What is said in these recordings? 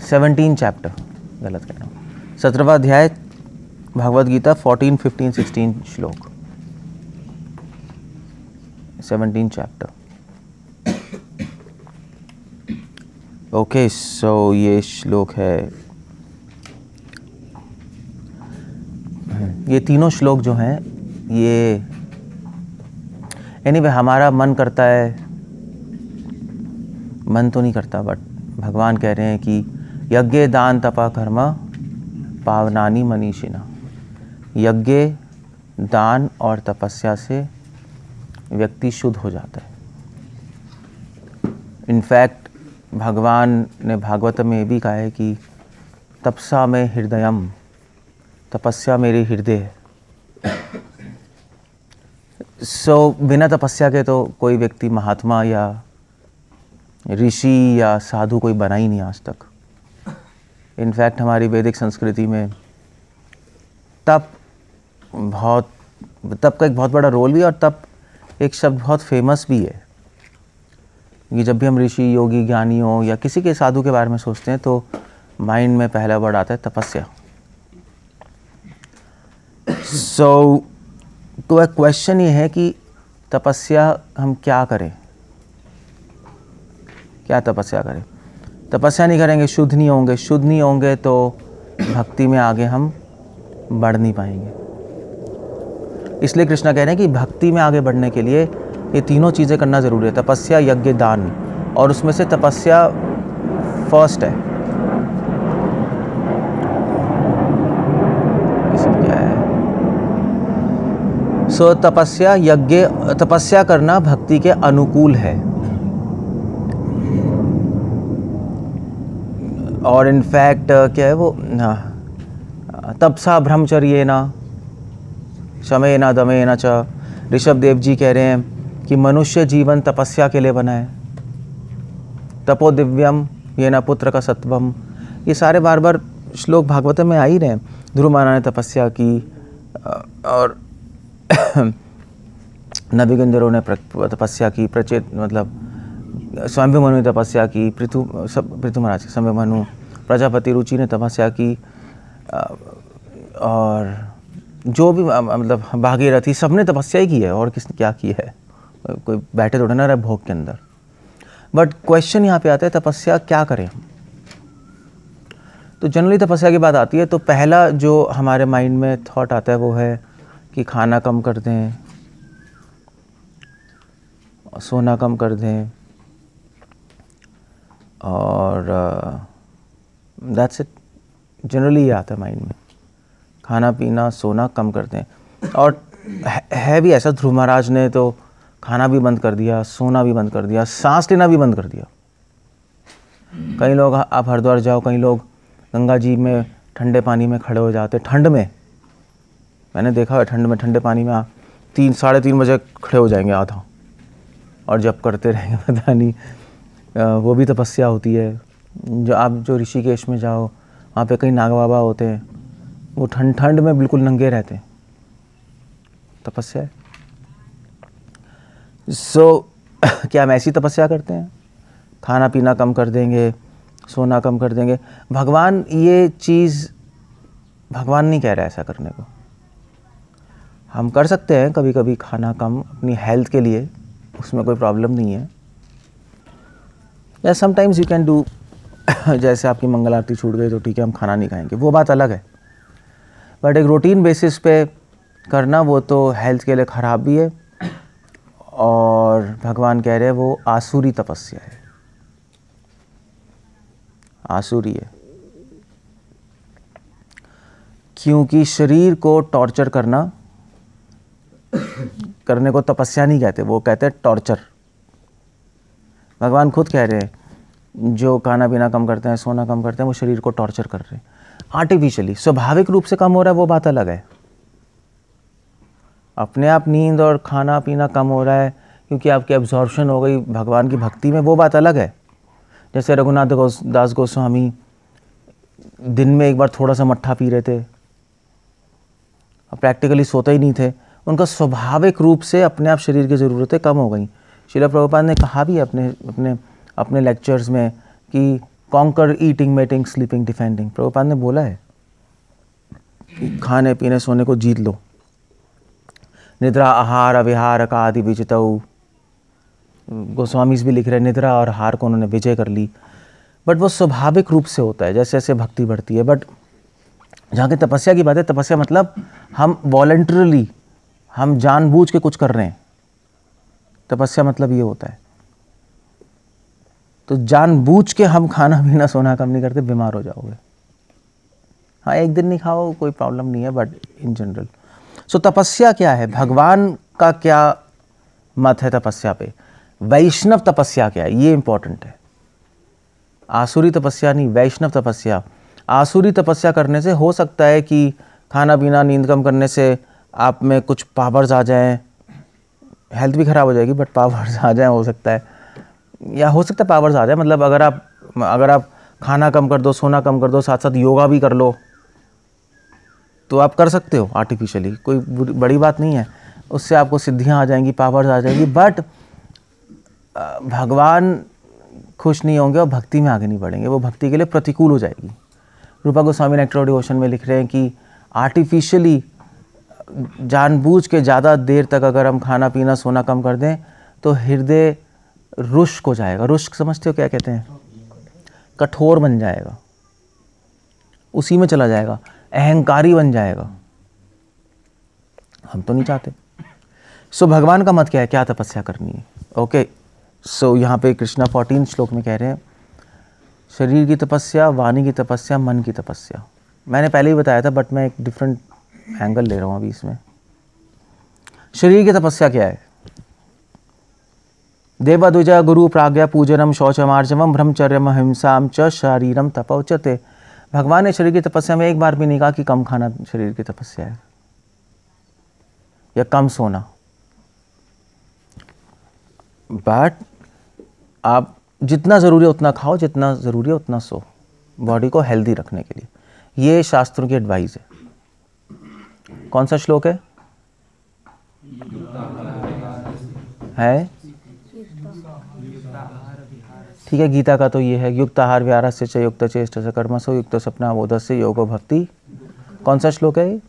17 chapter, गलत कह रहा हूँ, 17वां अध्याय भगवद गीता, 14, 15, 16 श्लोक, 17 चैप्टर। ओके, सो ये श्लोक है, ये तीनों श्लोक जो हैं ये एनीवे हमारा मन करता है, मन तो नहीं करता, बट भगवान कह रहे हैं कि यज्ञ दान तपा कर्म पावनानी मनीषिणा। यज्ञ, दान और तपस्या से व्यक्ति शुद्ध हो जाता है। इनफैक्ट भगवान ने भागवत में भी कहा है कि तपसा में हृदयम, तपस्या मेरे हृदय है। बिना तपस्या के तो कोई व्यक्ति महात्मा या ऋषि या साधु कोई बना ही नहीं आज तक। इनफैक्ट हमारी वैदिक संस्कृति में तप का एक बहुत बड़ा रोल भी है, और तप एक शब्द बहुत फेमस भी है कि जब भी हम ऋषि, योगी, ज्ञानियों या किसी के साधु के बारे में सोचते हैं तो माइंड में पहला वर्ड आता है तपस्या। तो एक क्वेश्चन ये है कि तपस्या हम क्या करें, क्या तपस्या करें? तपस्या नहीं करेंगे शुद्ध नहीं होंगे, शुद्ध नहीं होंगे तो भक्ति में आगे हम बढ़ नहीं पाएंगे। इसलिए कृष्णा कह रहे हैं कि भक्ति में आगे बढ़ने के लिए ये तीनों चीज़ें करना ज़रूरी है, तपस्या, यज्ञ, दान, और उसमें से तपस्या फर्स्ट है। इसमें क्या है? तपस्या, यज्ञ, तपस्या करना भक्ति के अनुकूल है। और इनफैक्ट क्या है वो, तपसा ब्रह्मचर्येन शमेन दमेन च। ऋषभ देव जी कह रहे हैं कि मनुष्य जीवन तपस्या के लिए बना है। तपो दिव्यम येन पुत्र का सत्वम, ये सारे बार बार श्लोक भागवत में आ ही रहे हैं। ध्रुव महाराज ने तपस्या की, और नबिगंजरों ने तपस्या की, प्रचेत मतलब स्वयंभु ने तपस्या की, पृथु महाराज, स्वयंभु, प्रजापति रुचि ने तपस्या की, और जो भी मतलब भागीरथी, सबने तपस्या ही की है, और किसने क्या की है? कोई बैठे थोड़े ना रहे भोग के अंदर। बट क्वेश्चन यहाँ पे आता है तपस्या क्या करें? तो जनरली तपस्या की बात आती है तो पहला जो हमारे माइंड में थॉट आता है वो है कि खाना कम कर दें, सोना कम कर दें, और दैट्स इट। जनरली ये आता है माइंड में, खाना पीना सोना कम कर दें। और है भी ऐसा, ध्रुव महाराज ने तो खाना भी बंद कर दिया, सोना भी बंद कर दिया, सांस लेना भी बंद कर दिया। कई लोग, आप हरिद्वार जाओ, कई लोग गंगा जी में ठंडे पानी में खड़े हो जाते, ठंड में, मैंने देखा है ठंड में, ठंडे पानी में 3, 3:30 बजे खड़े हो जाएंगे आधा, और जब करते रहेंगे पता नहीं, वो भी तपस्या होती है। जो ऋषिकेश में जाओ, वहाँ पे कई नाग बाबा होते हैं, वो ठंड में बिल्कुल नंगे रहते हैं, तपस्या है। क्या हम ऐसी तपस्या करते हैं? खाना पीना कम कर देंगे, सोना कम कर देंगे। भगवान ये चीज़, भगवान नहीं कह रहा है ऐसा करने को। हम कर सकते हैं कभी कभी खाना कम अपनी हेल्थ के लिए, उसमें कोई प्रॉब्लम नहीं है। या समटाइम्स यू कैन डू, जैसे आपकी मंगल आरती छूट गई तो ठीक है हम खाना नहीं खाएंगे, वो बात अलग है। बट एक रूटीन बेसिस पे करना वो तो हेल्थ के लिए ख़राब भी है, और भगवान कह रहे हैं वो आसुरी तपस्या है, आसुरी है। क्योंकि शरीर को टॉर्चर करने को तपस्या नहीं कहते, वो कहते हैं टॉर्चर। भगवान खुद कह रहे हैं जो खाना पीना कम करते हैं, सोना कम करते हैं, वो शरीर को टॉर्चर कर रहे हैं आर्टिफिशियली। स्वाभाविक रूप से कम हो रहा है वो बात अलग है, अपने आप नींद और खाना पीना कम हो रहा है क्योंकि आपकी एब्जॉर्प्शन हो गई भगवान की भक्ति में, वो बात अलग है। जैसे रघुनाथ दास गोस्वामी दिन में एक बार थोड़ा सा मट्ठा पी रहे थे, प्रैक्टिकली सोते ही नहीं थे, उनका स्वाभाविक रूप से अपने आप शरीर की ज़रूरतें कम हो गई। श्रील प्रभुपाद ने कहा भी अपने लेक्चर्स में कि conquer eating mating sleeping defending. Prabhupada ने बोला है कि खाने पीने सोने को जीत लो। निद्रा आहार अविहार का आदि विजितऊ, गोस्वामीज भी लिख रहे हैं निद्रा और हार को उन्होंने विजय कर ली। बट वो स्वाभाविक रूप से होता है जैसे जैसे भक्ति बढ़ती है। बट जहाँ की तपस्या की बात है, तपस्या मतलब हम वॉलंटरली, हम जानबूझ के कुछ कर रहे हैं, तपस्या मतलब ये होता है। तो जानबूझ के हम खाना पीना सोना कम नहीं करते, बीमार हो जाओगे। हाँ, एक दिन नहीं खाओ कोई प्रॉब्लम नहीं है, बट इन जनरल। सो तपस्या क्या है, भगवान का क्या मत है तपस्या पे, वैष्णव तपस्या क्या है, ये इंपॉर्टेंट है। आसुरी तपस्या नहीं, वैष्णव तपस्या। आसुरी तपस्या करने से हो सकता है कि खाना पीना नींद कम करने से आप में कुछ पावर्स आ जाएं, हेल्थ भी ख़राब हो जाएगी बट पावर्स आ जाएं, हो सकता है। या हो सकता है पावर्स आ जाए, मतलब अगर आप खाना कम कर दो, सोना कम कर दो, साथ साथ योगा भी कर लो, तो आप कर सकते हो आर्टिफिशियली, कोई बड़ी बात नहीं है। उससे आपको सिद्धियाँ आ जाएंगी, पावर्स आ जाएंगी। बट भगवान खुश नहीं होंगे और भक्ति में आगे नहीं बढ़ेंगे, वो भक्ति के लिए प्रतिकूल हो जाएगी। रूपा गोस्वामी नेक्टर ऑफ डिवोशन में लिख रहे हैं कि आर्टिफिशियली जानबूझ के ज़्यादा देर तक अगर हम खाना पीना सोना कम कर दें तो हृदय रुष्क हो जाएगा। रुष्क समझते हो क्या कहते हैं? कठोर बन जाएगा, उसी में चला जाएगा, अहंकारी बन जाएगा। हम तो नहीं चाहते। सो भगवान का मत क्या है, क्या तपस्या करनी है। ओके, सो यहाँ पे कृष्णा 14 श्लोक में कह रहे हैं शरीर की तपस्या, वाणी की तपस्या, मन की तपस्या। मैंने पहले ही बताया था बट मैं एक डिफरेंट एंगल ले रहा हूँ अभी इसमें। शरीर की तपस्या क्या है? देवद्विजा गुरु प्राज्ञा पूजनम शौचमार्जवम ब्रह्मचर्यम अहिंसाम च शरीरम तपोचते। भगवान ने शरीर की तपस्या में एक बार भी नहीं कहा कि कम खाना शरीर की तपस्या है या कम सोना। बट आप जितना ज़रूरी है उतना खाओ, जितना ज़रूरी है उतना सो, बॉडी को हेल्दी रखने के लिए। ये शास्त्रों की एडवाइस है। कौन सा श्लोक है? ठीक है, गीता का तो ये है युक्त आहार विहारस्य च युक्त चेष्टस्य कर्मसु युक्त सपना बोधस्य योगो भक्ति। कौन सा श्लोक है ये?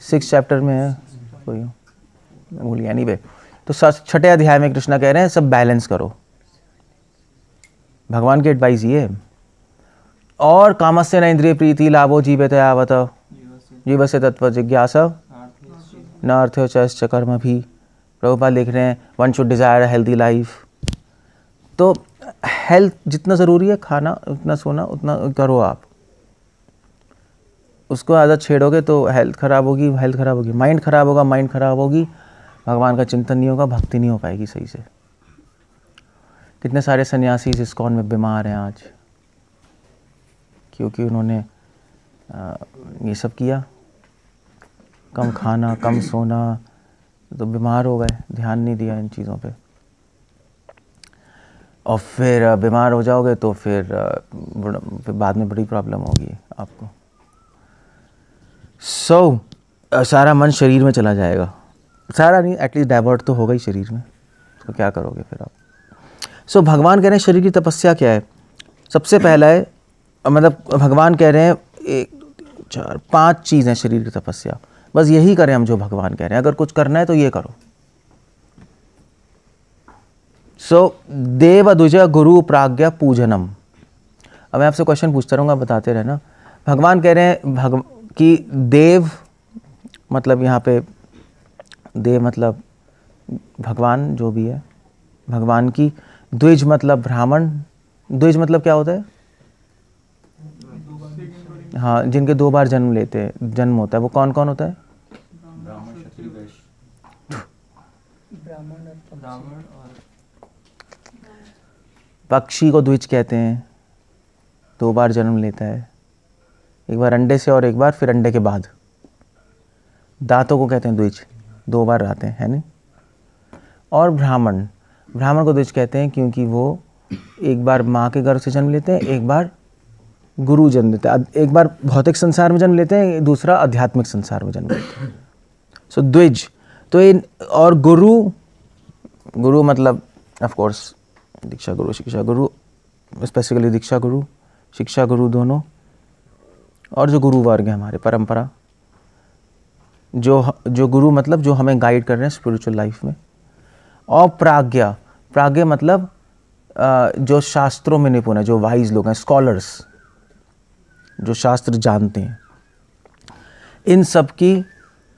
6 चैप्टर में है, कोई भूलिए। एनीवे, तो 6ठे अध्याय में कृष्णा कह रहे हैं सब बैलेंस करो। भगवान की एडवाइस ये है। और कामस्य न इंद्रिय प्रीति लाभो जीवेत यावत जीवस्य तत्व जिज्ञासा न अर्थो च कर्म भी। प्रभुपाद लिख रहे हैं one should desire healthy life. तो हेल्थ जितना ज़रूरी है, खाना उतना, सोना उतना करो आप। उसको आदत छेड़ोगे तो हेल्थ ख़राब होगी, हेल्थ ख़राब होगी, माइंड ख़राब होगा, माइंड ख़राब होगी, भगवान का चिंतन नहीं होगा, भक्ति नहीं हो पाएगी सही से। कितने सारे सन्यासी इस इस्कॉन में बीमार हैं आज, क्योंकि उन्होंने ये सब किया, कम खाना कम सोना, तो बीमार हो गए, ध्यान नहीं दिया इन चीज़ों पे। और फिर बीमार हो जाओगे तो फिर बाद में बड़ी प्रॉब्लम होगी आपको। सारा मन शरीर में चला जाएगा, सारा नहीं, एटलीस्ट डाइवर्ट तो होगा ही शरीर में, तो क्या करोगे फिर आप। भगवान कह रहे हैं शरीर की तपस्या क्या है। सबसे पहला है, मतलब भगवान कह रहे हैं 1 2 3 4 5 चीज़ हैं शरीर की तपस्या। बस यही करें हम जो भगवान कह रहे हैं। अगर कुछ करना है तो ये करो। देव द्विज गुरु प्राज्ञा पूजनम। अब मैं आपसे क्वेश्चन पूछता रहूँगा, बताते रहना। भगवान कह रहे हैं कि देव मतलब यहाँ पे देव मतलब भगवान जो भी है, भगवान की। द्विज मतलब ब्राह्मण। द्विज मतलब क्या होता है? हाँ, जिनके 2 बार जन्म होता है, वो कौन कौन होता है? ब्राह्मण, क्षत्रिय, वैश्य। पक्षी को द्विज कहते हैं, 2 बार जन्म लेता है, एक बार अंडे से और एक बार फिर अंडे के बाद। दांतों को कहते हैं द्विज, 2 बार आते हैं, है नहीं। और ब्राह्मण को द्विज कहते हैं क्योंकि वो एक बार माँ के गर्भ से जन्म लेते हैं, एक बार गुरु जन्म लेते हैं, एक बार भौतिक संसार में जन्म लेते हैं, दूसरा आध्यात्मिक संसार में जन्म लेते हैं। द्विज तो इन, और गुरु मतलब ऑफ कोर्स दीक्षा गुरु, शिक्षा गुरु, स्पेसिफिकली दीक्षा गुरु, शिक्षा गुरु दोनों, और जो गुरु वर्ग है हमारे परंपरा, जो गुरु मतलब जो हमें गाइड कर रहे हैं स्पिरिचुअल लाइफ में। और प्राज्ञा, प्राज्ञा मतलब जो शास्त्रों में निपुण है, जो वाइज लोग हैं, स्कॉलर्स, जो शास्त्र जानते हैं, इन सब की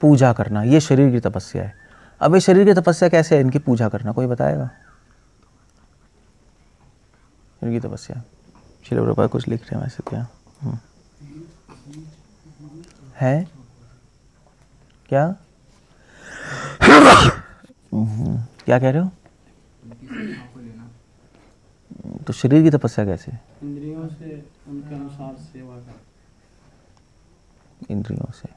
पूजा करना, ये शरीर की तपस्या है। अब ये शरीर की तपस्या कैसे है, इनकी पूजा करना, कोई बताएगा? शरीर की तपस्या, श्रील प्रभुपाद कुछ लिख रहे हैं वैसे क्या है, क्या क्या कह रहे हो? तो शरीर की तपस्या कैसे? इंद्रियों से उनके अनुसार सेवा कर, इंद्रियों से,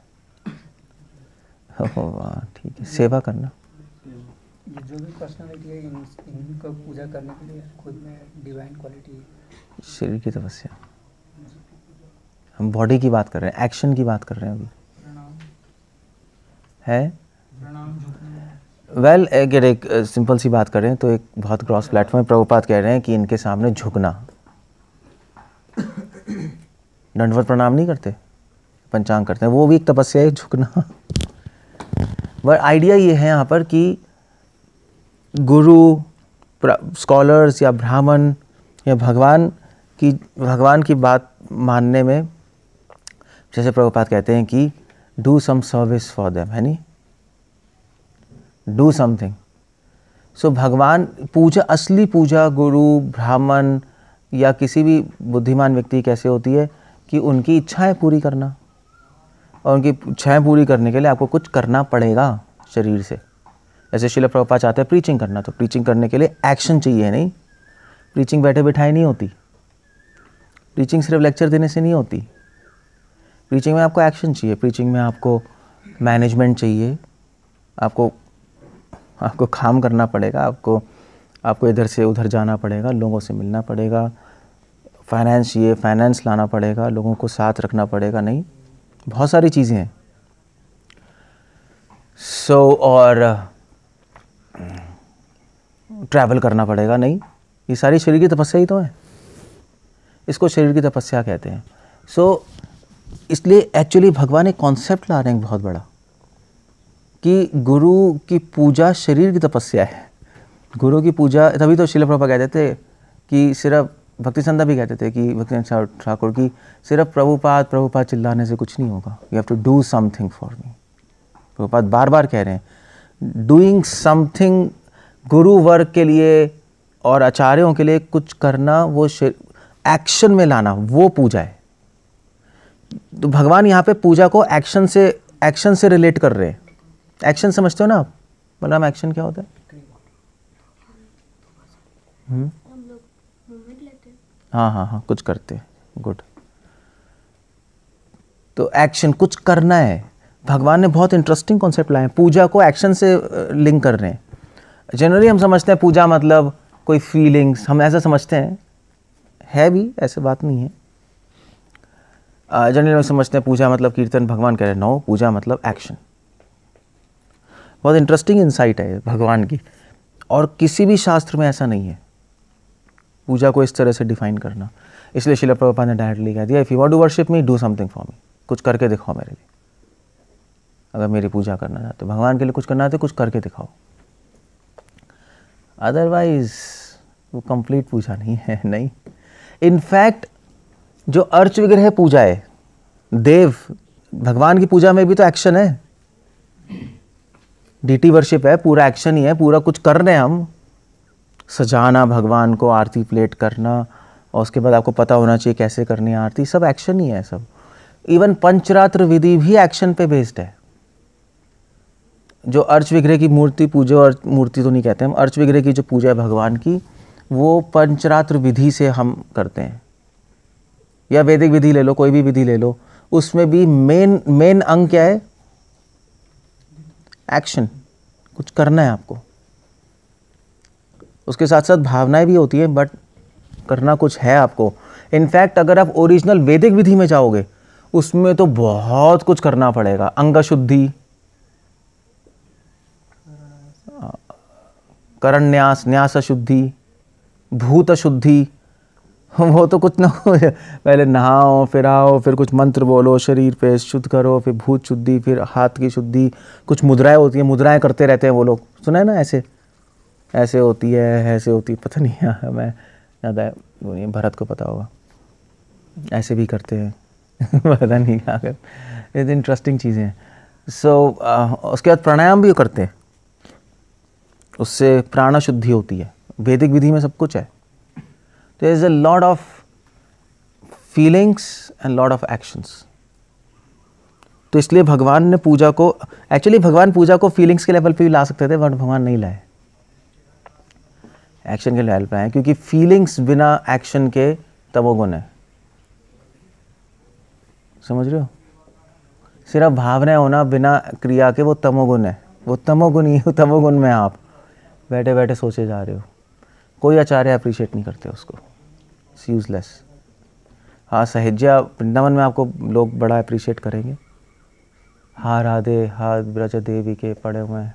वाह ठीक है, सेवा करना। जो भी पर्सनालिटी है इनको पूजा करने के लिए खुद में डिवाइन क्वालिटी है। शरीर की तपस्या, हम बॉडी की बात कर रहे हैं, एक्शन की बात कर रहे हैं अभी, है? वेल अगर एक सिंपल सी बात करें तो एक बहुत क्रॉस प्लेटफॉर्म प्रभुपाद कह रहे हैं कि इनके सामने झुकना, दंडवत प्रणाम नहीं करते, पंचांग करते हैं, वो भी एक तपस्या है, झुकना। बट आइडिया ये है यहाँ पर कि गुरु, स्कॉलर्स या ब्राह्मण या भगवान की बात मानने में, जैसे प्रभुपाद कहते हैं कि do some service for them, है नहीं, डू समथिंग। सो भगवान पूजा, असली पूजा गुरु, ब्राह्मण या किसी भी बुद्धिमान व्यक्ति कैसे होती है कि उनकी इच्छाएं पूरी करना, और उनकी इच्छाएं पूरी करने के लिए आपको कुछ करना पड़ेगा शरीर से। जैसे श्रील प्रभुपाद चाहते हैं प्रीचिंग करना, तो प्रीचिंग करने के लिए एक्शन चाहिए, नहीं प्रीचिंग बैठे बिठाए नहीं होती, प्रीचिंग सिर्फ लेक्चर देने से नहीं होती, प्रीचिंग में आपको एक्शन चाहिए, प्रीचिंग में आपको मैनेजमेंट चाहिए, आपको काम करना पड़ेगा, आपको इधर से उधर जाना पड़ेगा, लोगों से मिलना पड़ेगा, फाइनेंस चाहिए, फाइनेंस लाना पड़ेगा, लोगों को साथ रखना पड़ेगा, नहीं बहुत सारी चीज़ें हैं। और ट्रैवल करना पड़ेगा, नहीं ये सारी शरीर की तपस्या ही तो है, इसको शरीर की तपस्या कहते हैं। इसलिए एक्चुअली भगवान एक कॉन्सेप्ट ला रहे हैं बहुत बड़ा कि गुरु की पूजा शरीर की तपस्या है। गुरु की पूजा, तभी तो श्रील प्रभुपाद कहते थे कि सिर्फ, भक्ति संध्या भी कहते थे कि भक्ति ठाकुर की सिर्फ प्रभुपाद चिल्लाने से कुछ नहीं होगा, you have to do something for me. Prabhupada बार बार कह रहे हैं डूइंग समथिंग, गुरु वर्ग के लिए और आचार्यों के लिए कुछ करना, वो एक्शन में लाना, वो पूजा है। तो भगवान यहाँ पे पूजा को एक्शन से रिलेट कर रहे हैं। एक्शन समझते हो ना आप? बलराम, एक्शन क्या होता है? हाँ, कुछ करते, गुड। तो एक्शन, कुछ करना है। भगवान ने बहुत इंटरेस्टिंग कॉन्सेप्ट लाए हैं, पूजा को एक्शन से लिंक कर रहे हैं। जनरली हम समझते हैं पूजा मतलब कोई फीलिंग्स, हम ऐसा समझते हैं, है भी, ऐसे बात नहीं है। जनरली हम समझते हैं पूजा मतलब कीर्तन, भगवान कह रहे हैं नो, पूजा मतलब एक्शन। बहुत इंटरेस्टिंग इंसाइट है भगवान की, और किसी भी शास्त्र में ऐसा नहीं है पूजा को इस तरह से डिफाइन करना। इसलिए श्रील प्रभुपाद ने डायरेक्टली कह दिया, if you want to worship me, do something for me, कुछ करके दिखाओ मेरे लिए। अगर मेरी पूजा करना चाहते हो, भगवान के लिए कुछ करना चाहते हो, कुछ करके दिखाओ, अदरवाइज वो कंप्लीट पूजा नहीं है। नहीं, इनफैक्ट जो अर्च विग्रह पूजा है, देव भगवान की पूजा में भी तो एक्शन है, डीटी वर्शिप है, पूरा एक्शन ही है, पूरा कुछ कर रहे हैं हम। सजाना भगवान को, आरती प्लेट करना, और उसके बाद आपको पता होना चाहिए कैसे करनी है आरती, सब एक्शन ही है सब। इवन पंचरात्र विधि भी एक्शन पे बेस्ड है। जो अर्च विग्रह की मूर्ति पूजा, और मूर्ति तो नहीं कहते हम, अर्च विग्रह की जो पूजा है भगवान की, वो पंचरात्र विधि से हम करते हैं, या वैदिक विधि ले लो, कोई भी विधि ले लो, उसमें भी मेन अंग क्या है? एक्शन, कुछ करना है आपको। उसके साथ साथ भावनाएं भी होती हैं, बट करना कुछ है आपको। इनफैक्ट अगर आप ओरिजिनल वैदिक विधि में जाओगे, उसमें तो बहुत कुछ करना पड़ेगा। अंग शुद्धि, करण न्यास, न्यास शुद्धि, भूत शुद्धि, वो तो कुछ ना कुछ पहले नहाओ, फिर आओ, फिर कुछ मंत्र बोलो, शरीर पे शुद्ध करो, फिर भूत शुद्धि, फिर हाथ की शुद्धि, कुछ मुद्राएं होती हैं, मुद्राएं करते रहते हैं वो लोग, सुना है ना, ऐसे ऐसे होती है, ऐसे होती है, पता नहीं है, मैं ज़्यादा वो नहीं, भरत को पता होगा, ऐसे भी करते हैं पता नहीं क्या कर, ये इंटरेस्टिंग चीज़ें हैं। उसके बाद प्राणायाम भी करते हैं, उससे प्राण शुद्धि होती है, वैदिक विधि में सब कुछ है। There is a lot of feelings and lot of actions. तो इसलिए भगवान ने पूजा को, एक्चुअली भगवान पूजा को फीलिंग्स के लेवल पे भी ला सकते थे, बट भगवान नहीं लाए, एक्शन के लेवल पे आए, क्योंकि फीलिंग्स बिना एक्शन के तमोगुण है, समझ रहे हो? सिर्फ भावनाएं होना बिना क्रिया के वो तमोगुण है, वो तमोगुण ही, तमोगुण में आप बैठे बैठे सोचे जा रहे हो, कोई आचार्य अप्रिशिएट नहीं करते उसको, इट्स यूजलेस। हाँ, सहज्या वृंदावन में आपको लोग बड़ा अप्रिशिएट करेंगे, हा राधे हा ब्रज देवी के पड़े हुए हैं,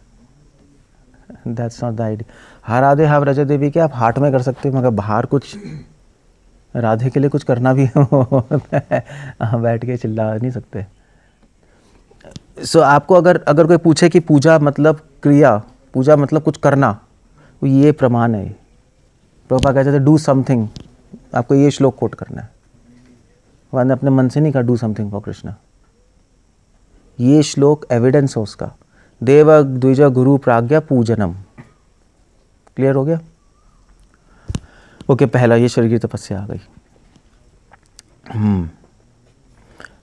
दैट्स नॉट द आइडिया। हा राधे हा ब्रज देवी के आप हार्ट में कर सकते हो, मगर बाहर कुछ राधे के लिए कुछ करना भी हो बैठ के चिल्ला नहीं सकते। आपको अगर कोई पूछे कि पूजा मतलब क्रिया, पूजा मतलब कुछ करना, तो ये प्रमाण है। प्रभुपाद कहते थे डू समथिंग, आपको ये श्लोक कोट करना है, भगवान ने अपने मन से नहीं कहा डू समथिंग फॉर कृष्णा, ये श्लोक एविडेंस है उसका। देव द्विज गुरु प्राज्ञा पूजनम, क्लियर हो गया? ओके, पहला ये शरीर की तपस्या आ गई।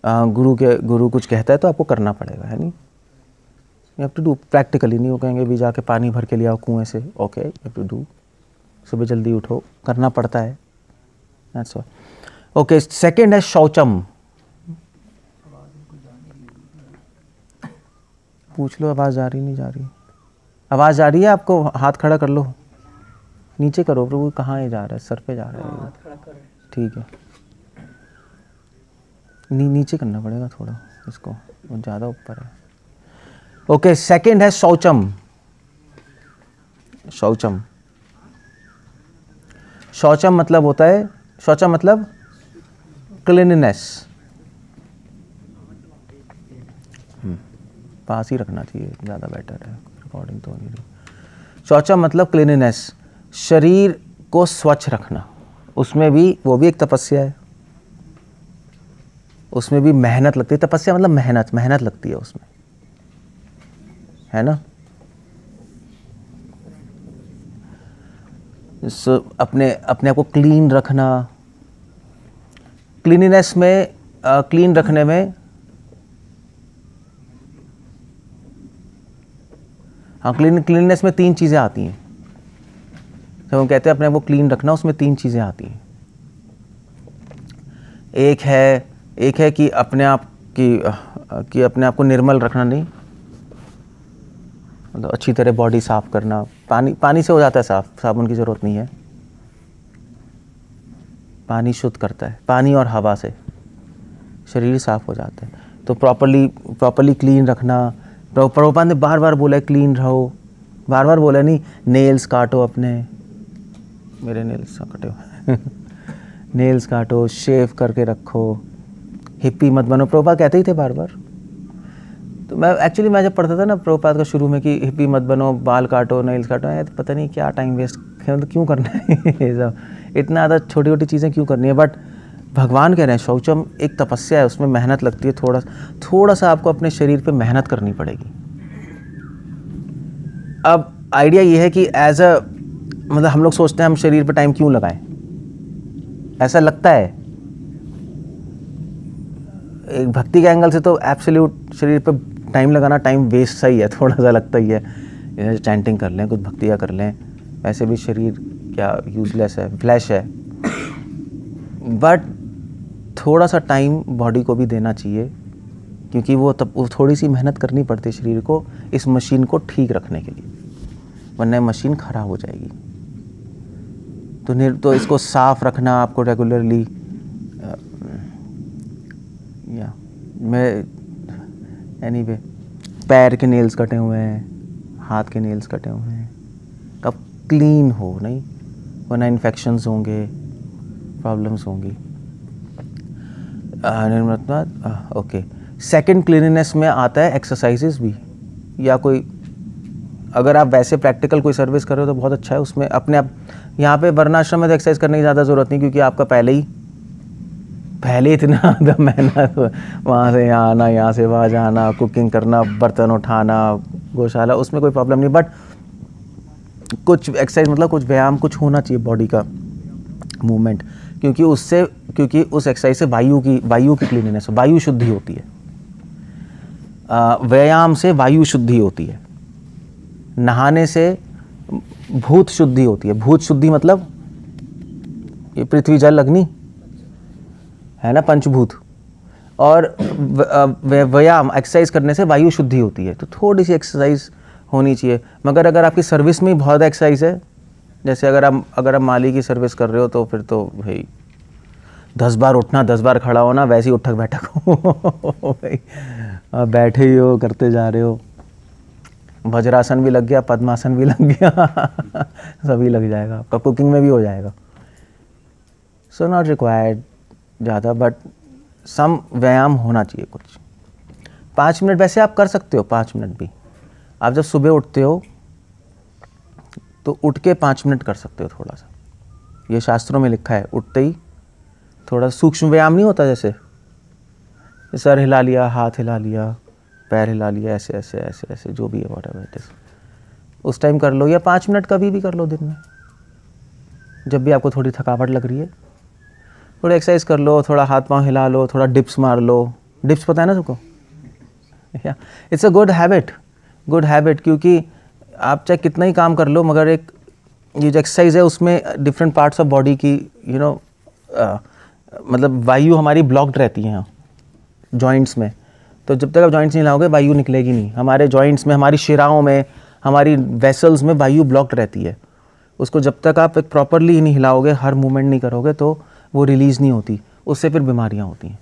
गुरु कुछ कहता है तो आपको करना पड़ेगा, है नहीं? You have to do practically, नहीं वो कहेंगे भी जाके पानी भर के ले आओ कुएं से, okay you have to do, सुबह जल्दी उठो, करना पड़ता है, दैट्स ऑल। ओके, सेकंड है शौचम, पूछ लो आवाज़ जा रही नहीं जा रही? आवाज़ जा रही है आपको? हाथ खड़ा कर लो, नीचे करो प्रभु, कहाँ ये जा रहा है? सर पे जा रहा है, ठीक है, नीचे करना पड़ेगा थोड़ा इसको, वो ज़्यादा ऊपर है। ओके, सेकंड है शौचम। शौचम, शौचम मतलब होता है, शौचम मतलब क्लीननेस, पास ही रखना चाहिए, ज़्यादा बेटर है, रिकॉर्डिंग तो नहीं रही। शौचम मतलब क्लीननेस, शरीर को स्वच्छ रखना, उसमें भी वो भी एक तपस्या है, उसमें भी मेहनत लगती है। तपस्या मतलब मेहनत लगती है उसमें, है ना? अपने आप को क्लीन रखना, क्लीनिनेस में, क्लीन रखने में, हाँ, क्लीननेस में 3 चीज़ें आती हैं। जब हम कहते हैं अपने आप को क्लीन रखना, उसमें 3 चीज़ें आती हैं। एक है कि अपने आप को निर्मल रखना, नहीं मतलब अच्छी तरह बॉडी साफ करना, पानी से हो जाता है साफ, साबुन की ज़रूरत नहीं है, पानी शुद्ध करता है, पानी और हवा से शरीर साफ हो जाता है। तो प्रॉपर्ली क्लीन रखना। प्रभुपाद ने बार बार बोला है क्लीन रहो, बार बार बोला नहीं, नेल्स काटो अपने, मेरे नेल्स कटे हुए नेल्स काटो, शेव करके रखो, हिप्पी मत बनो, प्रभुपाद कहते ही थे बार बार। तो मैं जब पढ़ता था ना प्रभुपाद का शुरू में कि हिप्पी मत बनो, बाल काटो, नेल्स काटो, तो पता नहीं क्या टाइम वेस्ट क्यों करना है ये सब, इतना ज़्यादा छोटी छोटी चीज़ें क्यों करनी है। बट भगवान कह रहे हैं शौचम एक तपस्या है, उसमें मेहनत लगती है, थोड़ा सा आपको अपने शरीर पे मेहनत करनी पड़ेगी। अब आइडिया ये है कि मतलब हम लोग सोचते हैं हम शरीर पे टाइम क्यों लगाएं, ऐसा लगता है एक भक्ति के एंगल से तो एब्सोल्यूट शरीर पे टाइम लगाना टाइम वेस्ट सही है, थोड़ा सा लगता ही है, चैंटिंग कर लें, कुछ भक्तियाँ कर लें, वैसे भी शरीर क्या यूजलेस है, फ्लैश है। बट थोड़ा सा टाइम बॉडी को भी देना चाहिए, क्योंकि वो थोड़ी सी मेहनत करनी पड़ती है शरीर को इस मशीन को ठीक रखने के लिए, वरना मशीन ख़राब हो जाएगी। तो इसको साफ रखना आपको रेगुलरली। एनीवे, पैर के नेल्स कटे हुए हैं, हाथ के नेल्स कटे हुए हैं, कब क्लीन हो, नहीं वरना इन्फेक्शंस होंगे, प्रॉब्लम्स होंगी। ओके, सेकंड क्लीनिनेस में आता है एक्सरसाइजेस भी, या कोई अगर आप वैसे प्रैक्टिकल कोई सर्विस कर रहे हो तो बहुत अच्छा है, उसमें अपने आप यहाँ पे वर्णाश्रम में तो एक्सरसाइज करने की ज़्यादा ज़रूरत नहीं, क्योंकि आपका पहले इतना मेहनत, वहाँ से यहाँ आना, यहाँ से वहाँ जाना, कुकिंग करना, बर्तन उठाना, गौशाला, उसमें कोई प्रॉब्लम नहीं। बट कुछ एक्सरसाइज मतलब कुछ व्यायाम कुछ होना चाहिए बॉडी का मूवमेंट, क्योंकि उस एक्सरसाइज से वायु की क्लीनिनेस, वायु शुद्धि होती है। व्यायाम से वायु शुद्धि होती है, नहाने से भूत शुद्धि होती है। भूत शुद्धि मतलब ये पृथ्वी जल अग्नि है ना, पंचभूत। और व्यायाम एक्सरसाइज करने से वायु शुद्धि होती है। तो थोड़ी सी एक्सरसाइज होनी चाहिए। मगर अगर आपकी सर्विस में बहुत एक्सरसाइज है, जैसे अगर आप माली की सर्विस कर रहे हो तो फिर तो भाई 10 बार उठना, 10 बार खड़ा होना, वैसे ही उठक बैठक हो भाई, आप बैठे ही हो, करते जा रहे हो। वज्रासन भी लग गया, पद्मासन भी लग गया सभी लग जाएगा, आपका कुकिंग में भी हो जाएगा। सो नॉट रिक्वायर्ड ज़्यादा, बट सम व्यायाम होना चाहिए कुछ। 5 मिनट वैसे आप कर सकते हो, 5 मिनट भी। आप जब सुबह उठते हो तो उठ के 5 मिनट कर सकते हो थोड़ा सा, ये शास्त्रों में लिखा है। उठते ही थोड़ा सूक्ष्म व्यायाम नहीं होता, जैसे सर हिला लिया, हाथ हिला लिया, पैर हिला लिया, ऐसे ऐसे ऐसे ऐसे जो भी है व्हाटएवर इट इज, उस टाइम कर लो, या 5 मिनट कभी भी कर लो दिन में। जब भी आपको थोड़ी थकावट लग रही है, थोड़ा एक्सरसाइज कर लो, थोड़ा हाथ पांव हिला लो, थोड़ा डिप्स मार लो। डिप्स पता है ना सबको? या इट्स अ गुड हैबिट, क्योंकि आप चाहे कितना ही काम कर लो, मगर एक ये जो एक्सरसाइज है उसमें डिफरेंट पार्ट्स ऑफ बॉडी की मतलब वायु हमारी ब्लॉक्ड रहती है यहाँ जॉइंट्स में। तो जब तक आप जॉइंट्स नहीं हिलाओगे वायु निकलेगी नहीं। हमारे जॉइंट्स में, हमारी शिराओं में, हमारी वेसल्स में वायु ब्लॉक्ड रहती है। उसको जब तक आप एक प्रॉपरली नहीं हिलाओगे, हर मूवमेंट नहीं करोगे, तो वो रिलीज़ नहीं होती, उससे फिर बीमारियाँ होती हैं।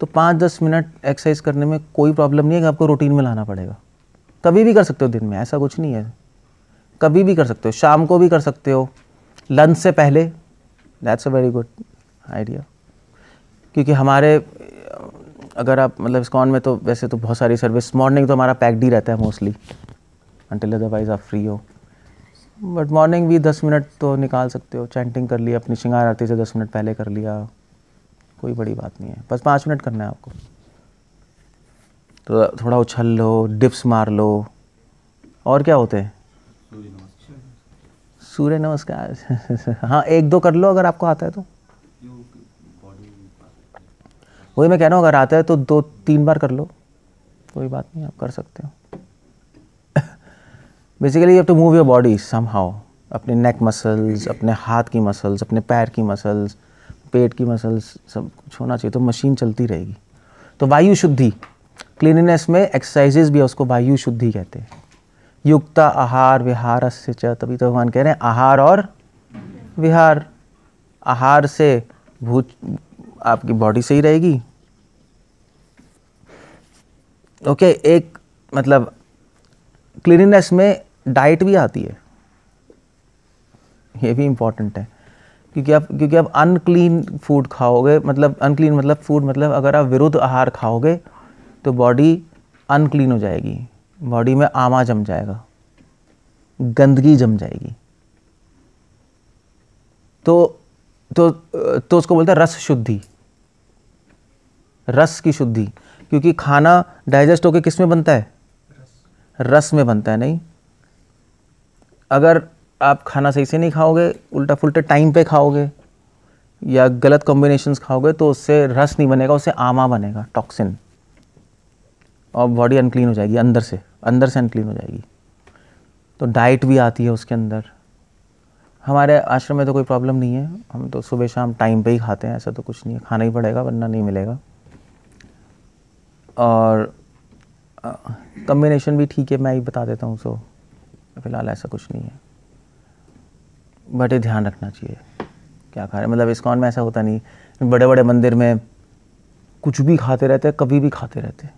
तो 5-10 मिनट एक्सरसाइज करने में कोई प्रॉब्लम नहीं है कि आपको रूटीन में लाना पड़ेगा। कभी भी कर सकते हो दिन में, ऐसा कुछ नहीं है, कभी भी कर सकते हो। शाम को भी कर सकते हो, लंच से पहले, that's a very good idea. क्योंकि हमारे अगर आप मतलब इस्कॉन में तो वैसे तो बहुत सारी सर्विस, मॉर्निंग तो हमारा पैक्ड ही रहता है मोस्टली, अनटिल अदरवाइज आप फ्री हो। बट मॉर्निंग भी 10 मिनट तो निकाल सकते हो। चैंटिंग कर लिया, अपनी श्रृंगार आरती से 10 मिनट पहले कर लिया, कोई बड़ी बात नहीं है। बस 5 मिनट करना है आपको। तो थोड़ा उछल लो, डिप्स मार लो। और क्या होते हैं? सूर्य नमस्कार हाँ, 1-2 कर लो अगर आपको आता है तो। वही मैं कह रहा हूँ, अगर आता है तो 2-3 बार कर लो, कोई बात नहीं, आप कर सकते हो। Basically you have to move your body somehow, अपने नेक मसल्स, अपने हाथ की मसल्स, अपने पैर की मसल्स, पेट की मसल्स, सब कुछ होना चाहिए, तो मशीन चलती रहेगी। तो वायु शुद्धि, क्लीनिनेस में एक्सरसाइजेज भी है, उसको वायु शुद्धि कहते हैं। युक्ता आहार विहारस्य च, तभी तो भगवान कह रहे हैं आहार और विहार। आहार से भूत आपकी बॉडी सही रहेगी। ओके, एक मतलब क्लीनिनेस में डाइट भी आती है, ये भी इम्पॉर्टेंट है। क्योंकि आप अनक्लीन फूड खाओगे, मतलब अनक्लीन मतलब फूड मतलब अगर आप विरुद्ध आहार खाओगे तो बॉडी अनक्लीन हो जाएगी, बॉडी में आमा जम जाएगा, गंदगी जम जाएगी। तो उसको बोलते हैं रस शुद्धि, रस की शुद्धि। क्योंकि खाना डाइजेस्ट होकर किस में बनता है? रस में बनता है। नहीं, अगर आप खाना सही से नहीं खाओगे, उल्टा फुल्टे टाइम पे खाओगे या गलत कॉम्बिनेशंस खाओगे, तो उससे रस नहीं बनेगा, उससे आमा बनेगा, टॉक्सिन, और बॉडी अनक्लीन हो जाएगी, अंदर से अनक्लीन हो जाएगी। तो डाइट भी आती है उसके अंदर। हमारे आश्रम में तो कोई प्रॉब्लम नहीं है, हम तो सुबह शाम टाइम पे ही खाते हैं, ऐसा तो कुछ नहीं है, खाना ही पड़ेगा वरना नहीं मिलेगा। और कॉम्बिनेशन भी ठीक है, मैं ही बता देता हूँ। सो फिलहाल ऐसा कुछ नहीं है, बट ये ध्यान रखना चाहिए क्या खा रहे हैं। मतलब इस्कॉन में ऐसा होता नहीं, बड़े बड़े मंदिर में कुछ भी खाते रहते हैं, कभी भी खाते रहते हैं।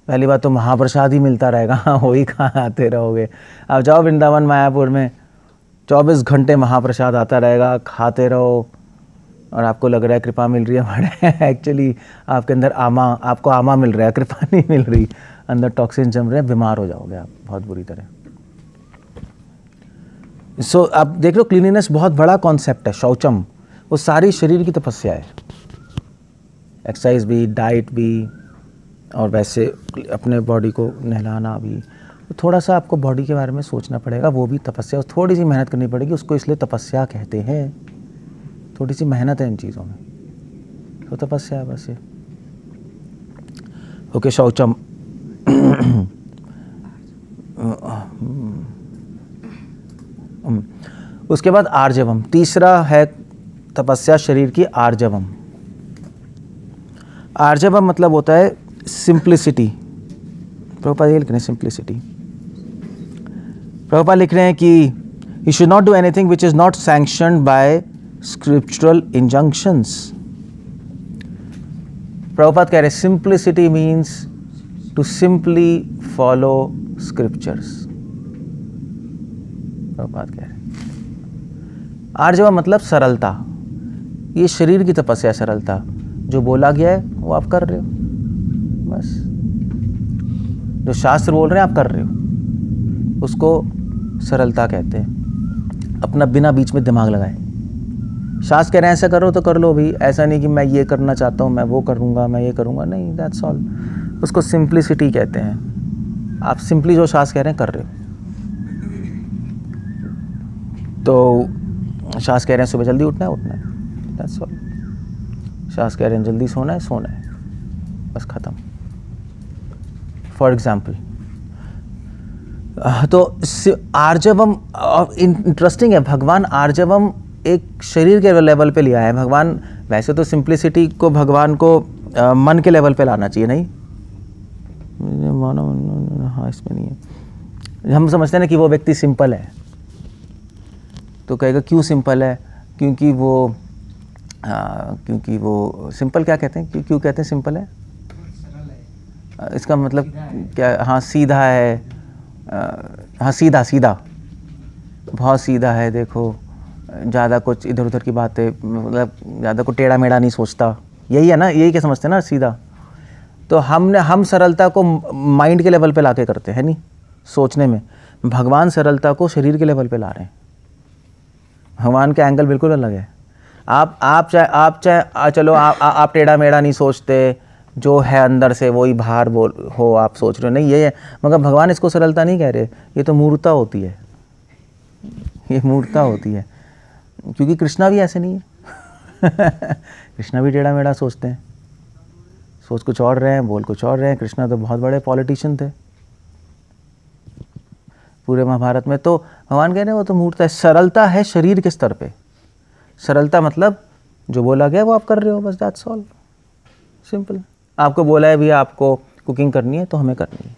पहली बात तो महाप्रसाद ही मिलता रहेगा, वही खाते रहोगे। आप जाओ वृंदावन मायापुर में, 24 घंटे महाप्रसाद आता रहेगा, खाते रहो और आपको लग रहा है कृपा मिल रही है हमारे एक्चुअली आपके अंदर आपको आमा मिल रहा है, कृपा नहीं मिल रही, अंदर टॉक्सिन जम रहे हैं, बीमार हो जाओगे आप बहुत बुरी तरह। सो आप देख लो क्लीनिनेस बहुत बड़ा कॉन्सेप्ट है। शौचम वो सारी शरीर की तपस्या है, एक्सरसाइज भी, डाइट भी, और वैसे अपने बॉडी को नहलाना भी। तो थोड़ा सा आपको बॉडी के बारे में सोचना पड़ेगा, वो भी तपस्या, थोड़ी सी मेहनत करनी पड़ेगी, उसको इसलिए तपस्या कहते हैं, थोड़ी सी मेहनत है इन चीज़ों में, तो तपस्या है बस ये। ओके, शौचम। उसके बाद आर्जवम, तीसरा है तपस्या शरीर की, आर्जवम। आर्जवम मतलब होता है सिंप्लिसिटी। प्रभुपाद ये लिख रहे हैं सिंप्लिसिटी। प्रभुपाद लिख रहे हैं कि you should not do anything which is not sanctioned by scriptural injunctions. Prabhupada कह रहे हैं simplicity means to simply follow scriptures. Prabhupada कह रहे हैं आर्जव मतलब सरलता, ये शरीर की तपस्या, सरलता, जो बोला गया है वो आप कर रहे हो, बस जो शास्त्र बोल रहे हैं आप कर रहे हो, उसको सरलता कहते हैं। अपना बिना बीच में दिमाग लगाए, शास्त्र कह रहे हैं ऐसा करो तो कर लो भी, ऐसा नहीं कि मैं ये करना चाहता हूँ मैं वो करूँगा मैं ये करूँगा, नहीं, दैट्स ऑल। उसको सिंप्लिसिटी कहते हैं। आप सिंपली जो शास्त्र कह रहे हैं कर रहे हो। तो शास्त्र कह रहे हैं सुबह जल्दी उठना है, दैट्स ऑल। शास्त्र कह रहे हैं जल्दी सोना है, बस ख़त्म। फॉर एग्जाम्पल, तो आर्जवम इंटरेस्टिंग है, भगवान आर्जवम एक शरीर के लेवल पे लिया है भगवान। वैसे तो सिंप्लिसिटी को भगवान को मन के लेवल पे लाना चाहिए, नहीं मानो, हाँ इसमें नहीं है। हम समझते हैं ना कि वो व्यक्ति सिंपल है, तो कहेगा क्यों सिंपल है, क्योंकि वो सिंपल क्या कहते हैं, क्यों कहते हैं सिंपल है, इसका मतलब क्या, हाँ सीधा है, हाँ सीधा बहुत सीधा है, देखो ज़्यादा कुछ इधर उधर की बातें, मतलब ज़्यादा कुछ टेढ़ा मेढ़ा नहीं सोचता, यही है ना, यही क्या समझते हैं ना सीधा। तो हम सरलता को माइंड के लेवल पे लाके करते हैं, नहीं सोचने में। भगवान सरलता को शरीर के लेवल पे ला रहे हैं। भगवान का एंगल बिल्कुल अलग है। आप चाहे चलो आप टेढ़ा मेढ़ा नहीं सोचते, जो है अंदर से वही बाहर हो आप सोच रहे हो, नहीं ये है, मगर भगवान इसको सरलता नहीं कह रहे, ये तो मूर्ता होती है, ये मूर्ता होती है। क्योंकि कृष्णा भी ऐसे नहीं है कृष्णा भी टेढ़ा मेढ़ा सोचते हैं, सोच कुछ और रहे हैं, बोल कुछ और रहे हैं। कृष्णा तो बहुत बड़े पॉलिटिशियन थे पूरे महाभारत में। तो भगवान कह रहे हैं वो तो मूर्ता है, सरलता है शरीर के स्तर पे। सरलता मतलब जो बोला गया वो आप कर रहे हो, बस दैट्स ऑल, सिंपल। आपको बोला है भी आपको कुकिंग करनी है तो हमें करनी है,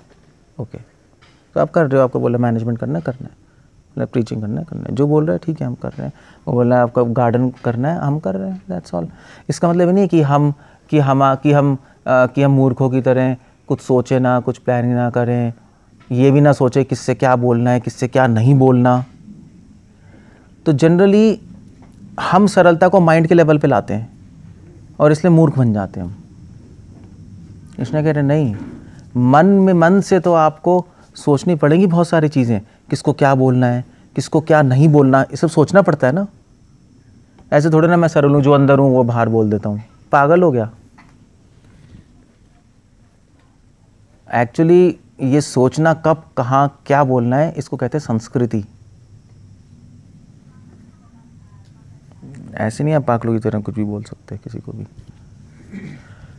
ओके, तो आप कर रहे हो। आपको बोला मैनेजमेंट करना है, मतलब प्रीचिंग करना है, जो बोल रहे हैं ठीक है हम कर रहे हैं। वो बोल रहा है आपका गार्डन करना है, हम कर रहे हैं, दैट्स ऑल। इसका मतलब नहीं है कि हम मूर्खों की तरह कुछ सोचे ना, कुछ प्लानिंग ना करें, ये भी ना सोचे किससे क्या बोलना है, किससे क्या नहीं बोलना। तो जनरली हम सरलता को माइंड के लेवल पे लाते हैं और इसलिए मूर्ख बन जाते हैं हम। कृष्ण कह रहे नहीं, मन से तो आपको सोचनी पड़ेगी बहुत सारी चीज़ें, किसको क्या बोलना है, किसको क्या नहीं बोलना, ये सब सोचना पड़ता है ना। ऐसे थोड़े ना मैं सरल हूँ, जो अंदर हूँ वो बाहर बोल देता हूँ, पागल हो गया। एक्चुअली ये सोचना कब कहाँ क्या बोलना है, इसको कहते हैं संस्कृति। ऐसे नहीं आप पागलों की तरह कुछ भी बोल सकते हैं किसी को भी।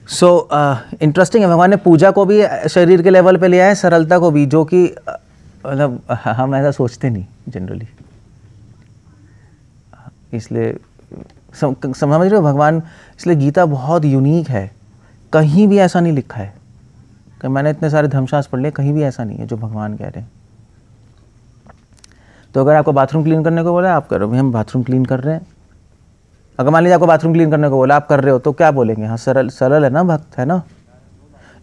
सो इंटरेस्टिंग है, भगवान ने पूजा को भी शरीर के लेवल पे लिया है, सरलता को भी, जो कि मतलब हम ऐसा सोचते नहीं जनरली। इसलिए समझ रहे हो भगवान, इसलिए गीता बहुत यूनिक है। कहीं भी ऐसा नहीं लिखा है कि मैंने इतने सारे धर्मशास्त्र पढ़ लिए, कहीं भी ऐसा नहीं है जो भगवान कह रहे हैं। तो अगर आपको बाथरूम क्लीन करने को बोला आप करो, भाई हम बाथरूम क्लीन कर रहे हैं। अगर मान लीजिए आपको बाथरूम क्लीन करने को बोला आप कर रहे हो, तो क्या बोलेंगे, हाँ सरल है ना, भक्त है ना।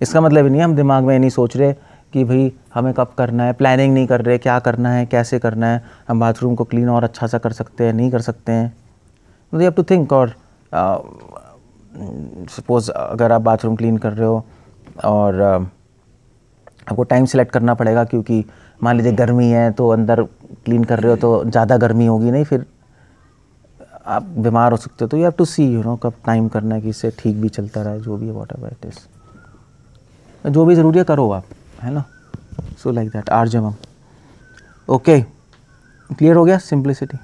इसका मतलब ही नहीं हम दिमाग में नहीं सोच रहे कि भाई हमें कब करना है, प्लानिंग नहीं कर रहे, क्या करना है, कैसे करना है, हम बाथरूम को क्लीन और अच्छा सा कर सकते हैं, नहीं कर सकते हैं. You have to think. और सपोज़ अगर आप बाथरूम क्लीन कर रहे हो और आपको टाइम सेलेक्ट करना पड़ेगा, क्योंकि मान लीजिए गर्मी है तो अंदर क्लीन कर रहे हो तो ज़्यादा गर्मी होगी नहीं, फिर आप बीमार हो सकते हो. तो यू हैव टू सी कब टाइम करना है कि इससे ठीक भी चलता रहे, जो भी है, वॉट एवर इट इज़. जो भी ज़रूरी है करो आप, है ना. So like that. आर्जवम. ओके, क्लियर हो गया. सिंप्लिसिटी.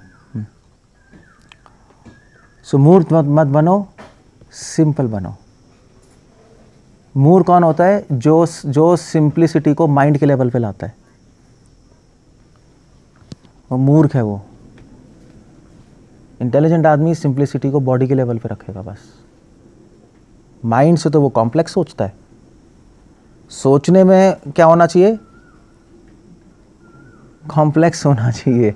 सो मूर्ख मत बनो, सिंपल बनो. मूर्ख कौन होता है? जो सिंप्लिसिटी को माइंड के लेवल पे लाता है, वो मूर्ख है. वो इंटेलिजेंट आदमी सिंप्लिसिटी को बॉडी के लेवल पे रखेगा बस. माइंड से तो वो कॉम्प्लेक्स सोचता है. सोचने में क्या होना चाहिए? कॉम्प्लेक्स होना चाहिए.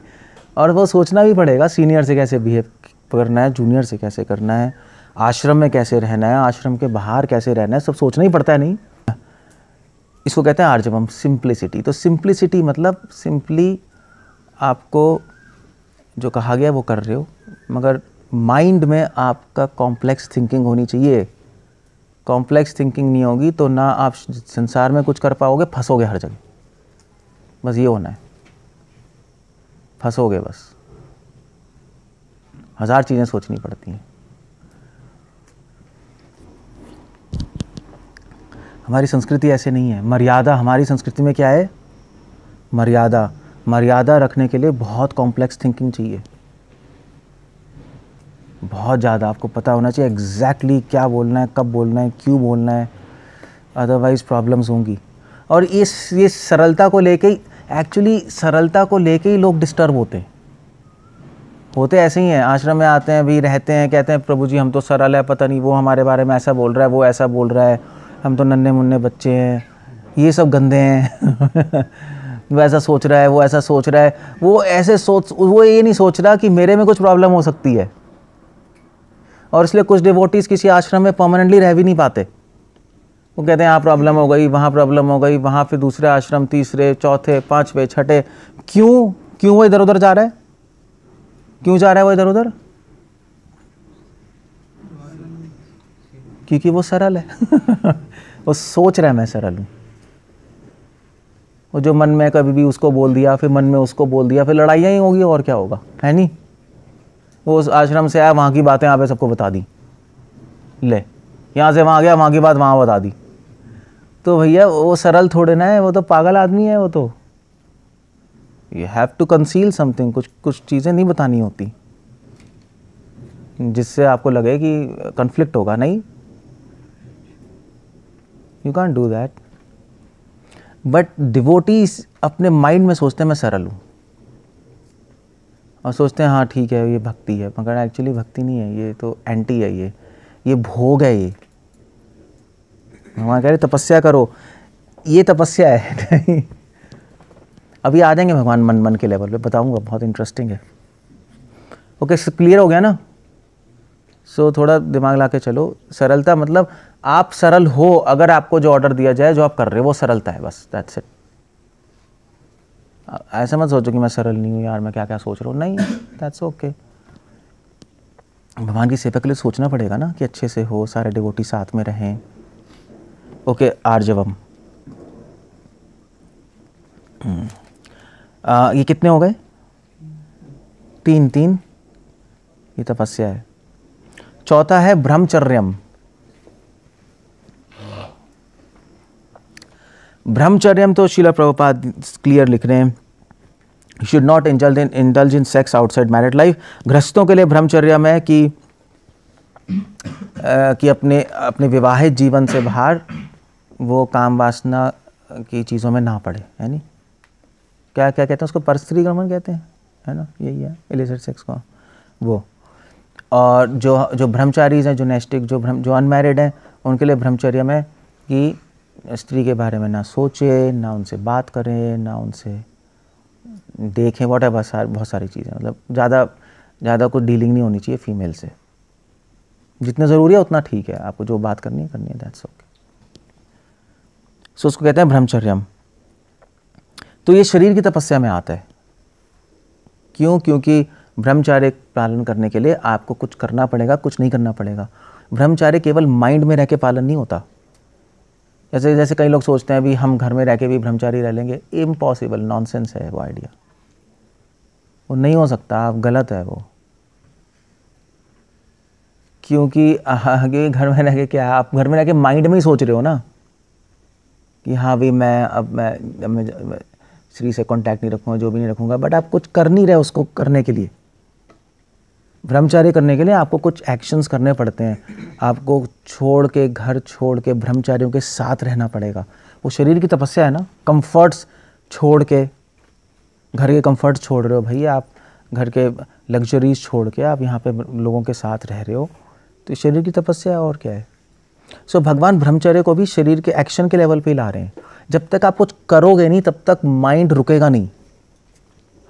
और वो सोचना भी पड़ेगा, सीनियर से कैसे बिहेव करना है, जूनियर से कैसे करना है, आश्रम में कैसे रहना है, आश्रम के बाहर कैसे रहना है, सब सोचना ही पड़ता है. नहीं, इसको कहते हैं आर्जवम, सिंप्लिसिटी. तो सिंप्लिसिटी मतलब सिंपली आपको जो कहा गया वो कर रहे हो, मगर माइंड में आपका कॉम्प्लेक्स थिंकिंग होनी चाहिए. कॉम्प्लेक्स थिंकिंग नहीं होगी तो ना आप संसार में कुछ कर पाओगे, फंसोगे हर जगह. बस ये होना है, फंसोगे बस. हजार चीज़ें सोचनी पड़ती हैं. हमारी संस्कृति ऐसे नहीं है. मर्यादा, हमारी संस्कृति में क्या है? मर्यादा. मर्यादा रखने के लिए बहुत कॉम्प्लेक्स थिंकिंग चाहिए, बहुत ज़्यादा. आपको पता होना चाहिए एग्जैक्टली क्या बोलना है, कब बोलना है, क्यों बोलना है, अदरवाइज प्रॉब्लम्स होंगी. और ये सरलता को लेके ही, एक्चुअली सरलता को लेके ही लोग डिस्टर्ब होते ऐसे ही हैं. आश्रम में आते हैं, भी रहते हैं, कहते हैं प्रभु जी हम तो सरल है, पता नहीं वो हमारे बारे में ऐसा बोल रहा है, वो ऐसा बोल रहा है, हम तो नन्हे मुन्ने बच्चे हैं, ये सब गंदे हैं. वो ऐसा सोच रहा है, वो ऐसा सोच रहा है. वो ये नहीं सोच रहा कि मेरे में कुछ प्रॉब्लम हो सकती है. और इसलिए कुछ डिवोटीज़ किसी आश्रम में परमानेंटली रह भी नहीं पाते. वो कहते हैं यहाँ प्रॉब्लम हो गई, वहाँ प्रॉब्लम हो गई, वहाँ फिर दूसरे आश्रम, तीसरे, चौथे, पाँचवें, छठे. क्यों वो इधर उधर जा रहा है? क्यों जा रहा है वो इधर उधर? क्योंकि वो सरल है. वो सोच रहा है मैं सरल हूँ. वो जो मन में कभी भी उसको बोल दिया, फिर मन में उसको बोल दिया, फिर लड़ाइयाँ ही होगी और क्या होगा, है नहीं. वो उस आश्रम से आया, वहाँ की बातें यहाँ पे सबको बता दी. ले, यहाँ से वहाँ गया, वहाँ की बात वहाँ बता दी. तो भैया वो सरल थोड़े ना है, वो तो पागल आदमी है. वो तो you have to conceal something. कुछ चीज़ें नहीं बतानी होती जिससे आपको लगे कि कन्फ्लिक्ट होगा. नहीं, you can't do that. But devotees अपने माइंड में सोचते हैं मैं सरल हूँ, और सोचते हैं हाँ ठीक है ये भक्ति है, मगर एक्चुअली भक्ति नहीं है, ये तो एंटी है, ये भोग है. ये भगवान कह रहे तपस्या करो, ये तपस्या है. अभी आ जाएंगे भगवान मन के लेवल पे, बताऊंगा, बहुत इंटरेस्टिंग है. ओके, क्लियर हो गया ना. सो थोड़ा दिमाग ला के चलो. सरलता मतलब आप सरल हो. अगर आपको जो ऑर्डर दिया जाए, जो आप कर रहे हो, वो सरलता है बस. That's it. ऐसा मत सोचो कि मैं सरल नहीं हूँ यार, मैं क्या क्या सोच रहा हूँ. नहीं, दैट्स ओके. भगवान की सेवा के लिए सोचना पड़ेगा ना कि अच्छे से हो, सारे डिवोटी साथ में रहें. ओके, आर्जवम. ये कितने हो गए? 3. ये तपस्या है. चौथा है ब्रह्मचर्यम. ब्रह्मचर्यम तो श्रील प्रभुपाद क्लियर लिख रहे हैं, should not indulge in sex outside married life. गृहस्थों के लिए ब्रह्मचर्यम है कि अपने विवाहित जीवन से बाहर वो काम वासना की चीज़ों में ना पड़े, है नहीं. क्या कहते हैं उसको? परस्त्री गमन कहते हैं, है ना. यही है इलिसिट सेक्स का वो. और जो ब्रह्मचारीज हैं, जो नेस्टिक, जो अनमैरिड हैं, उनके लिए ब्रह्मचर्य में कि स्त्री के बारे में ना सोचे, ना उनसे बात करें, ना उनसे देखें, वॉट एवर, बहुत सारी चीज़ें. मतलब ज़्यादा कुछ डीलिंग नहीं होनी चाहिए फीमेल से. जितना ज़रूरी है उतना ठीक है, आपको जो बात करनी है, दैट्स ओके. सो उसको कहते हैं ब्रह्मचर्यम. तो ये शरीर की तपस्या में आता है। क्यों? क्योंकि ब्रह्मचार्य पालन करने के लिए आपको कुछ करना पड़ेगा, कुछ नहीं करना पड़ेगा। ब्रह्मचार्य केवल माइंड में रह के पालन नहीं होता। जैसे जैसे कई लोग सोचते हैं भी हम घर में रह के भी ब्रह्मचारी रह लेंगे, इम्पॉसिबल, नॉनसेंस है वो आइडिया, वो नहीं हो सकता, आप गलत है वो। क्योंकि आगे घर में रह के क्या, आप घर में रह के माइंड में ही सोच रहे हो ना कि हाँ भाई मैं श्री से कांटेक्ट नहीं रखूँगा, जो भी नहीं रखूँगा, बट आप कुछ कर नहीं रहे उसको करने के लिए। ब्रह्मचार्य करने के लिए आपको कुछ एक्शंस करने पड़ते हैं, आपको छोड़ के, घर छोड़ के ब्रह्मचारियों के साथ रहना पड़ेगा। वो शरीर की तपस्या है ना, कंफर्ट्स छोड़ के, घर के कंफर्ट छोड़ रहे हो भैया आप, घर के लग्जरीज छोड़ के आप यहाँ पे लोगों के साथ रह रहे हो, तो शरीर की तपस्या है और क्या है। सो भगवान ब्रह्मचर्य को भी शरीर के एक्शन के लेवल पे ही ला रहे हैं। जब तक आप कुछ करोगे नहीं तब तक माइंड रुकेगा नहीं,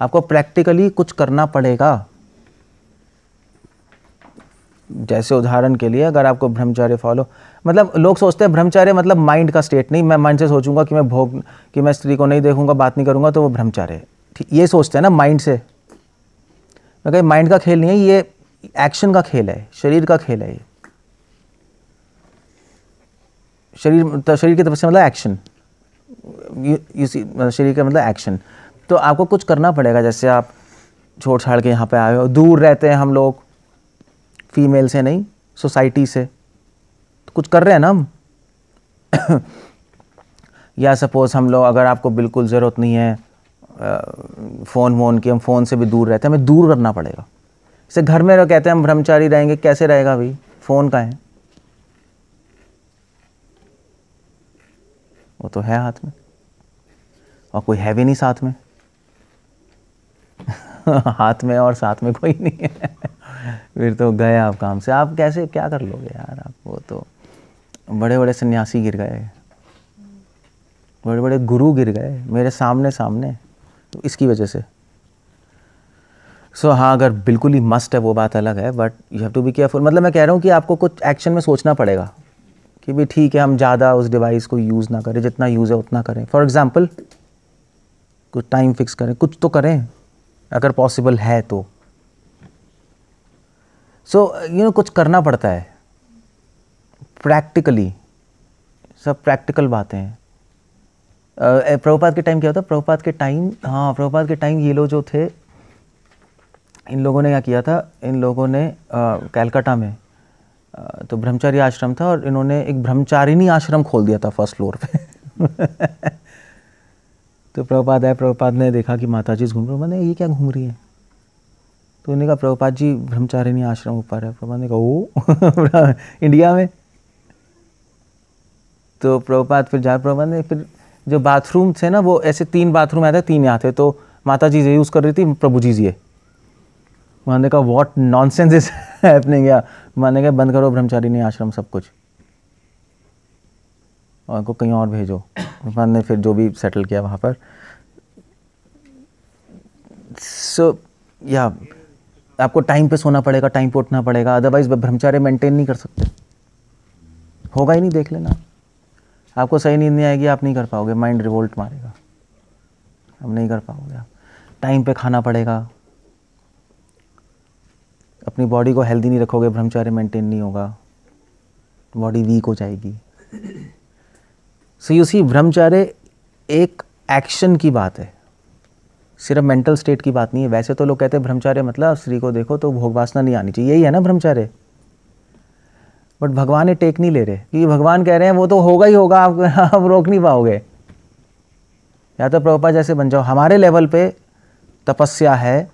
आपको प्रैक्टिकली कुछ करना पड़ेगा। जैसे उदाहरण के लिए अगर आपको ब्रह्मचर्य फॉलो, मतलब लोग सोचते हैं ब्रह्मचर्य मतलब माइंड का स्टेट, नहीं मैं माइंड से सोचूंगा कि मैं स्त्री को नहीं देखूंगा, बात नहीं करूंगा तो वो ब्रह्मचर्य है, ठीक ये सोचते हैं ना माइंड से। मैं कहीं माइंड का खेल नहीं है, ये एक्शन का खेल है, शरीर का खेल है ये। शरीर की तपस्या मतलब एक्शन, शरीर का मतलब एक्शन। तो आपको कुछ करना पड़ेगा। जैसे आप छोड़ छाड़ के यहाँ पे आए हो, दूर रहते हैं हम लोग फीमेल से, नहीं सोसाइटी से, तो कुछ कर रहे हैं ना हम। या सपोज हम लोग, अगर आपको बिल्कुल ज़रूरत नहीं है फ़ोन की, हम फ़ोन से भी दूर रहते हैं, हमें दूर करना पड़ेगा। जैसे घर में कहते हैं हम ब्रह्मचारी रहेंगे, कैसे रहेगा भाई, फ़ोन का है, वो तो है हाथ में और कोई है भी नहीं साथ में। हाथ में और साथ में कोई नहीं है, फिर तो गए आप काम से। आप कैसे क्या कर लोगे यार आप, वो तो बड़े बड़े सन्यासी गिर गए, बड़े बड़े गुरु गिर गए मेरे सामने तो इसकी वजह से। सो हाँ, अगर बिल्कुल ही मस्ट है वो बात अलग है, but you have to be careful. मतलब मैं कह रहा हूँ कि आपको कुछ एक्शन में सोचना पड़ेगा कि भी ठीक है हम ज़्यादा उस डिवाइस को यूज़ ना करें, जितना यूज़ है उतना करें। फॉर एग्ज़ाम्पल कुछ टाइम फिक्स करें, कुछ तो करें अगर पॉसिबल है तो। सो कुछ करना पड़ता है प्रैक्टिकली, सब प्रैक्टिकल बातें हैं। प्रभुपाद के टाइम क्या होता, प्रभुपाद के टाइम ये लोग जो थे, इन लोगों ने क्या किया था, इन लोगों ने कलकत्ता में तो ब्रह्मचारी आश्रम था और इन्होंने एक ब्रह्मचारिणी आश्रम खोल दिया था फर्स्ट फ्लोर पे। तो प्रभुपाद ने देखा कि माता जी घूम रही है, मैंने ये क्या घूम रही है, तो उन्होंने कहा प्रभुपाद जी ब्रह्मचारिणी आश्रम ऊपर है। प्रभुपाद ने कहा ओ इंडिया में। तो प्रभुपाद ने फिर जो बाथरूम थे ना, वो ऐसे 3 बाथरूम आए थे, 3 यहाँ थे, तो माता जी ये यूज़ कर रही थी, प्रभु जी ये। मैंने कहा व्हाट नॉनसेंस इज हैपनिंग, या मैंने कहा बंद करो ब्रह्मचारिणी आश्रम सब कुछ और इनको कहीं और भेजो। मैंने फिर जो भी सेटल किया वहाँ पर। सो या आपको टाइम पे सोना पड़ेगा, टाइम पे उठना पड़ेगा, अदरवाइज ब्रह्मचार्य मेंटेन नहीं कर सकते, होगा ही नहीं। देख लेना, आपको सही नींद नहीं आएगी, आप नहीं कर पाओगे, माइंड रिवोल्ट मारेगा, आप नहीं कर पाओगे। आप टाइम पे खाना पड़ेगा, अपनी बॉडी को हेल्दी नहीं रखोगे, ब्रह्मचार्य मेंटेन नहीं होगा, बॉडी वीक हो जाएगी। सो यू सी, ब्रह्मचार्य एक एक्शन की बात है, सिर्फ मेंटल स्टेट की बात नहीं है। वैसे तो लोग कहते हैं ब्रह्मचार्य मतलब स्त्री को देखो तो भोग वासना नहीं आनी चाहिए, यही है ना ब्रह्मचार्य। बट भगवान ये टेक नहीं ले रहे, क्योंकि भगवान कह रहे हैं वो तो होगा ही होगा, आप रोक नहीं पाओगे। या तो प्रभुपाद जैसे बन जाओ। हमारे लेवल पे तपस्या है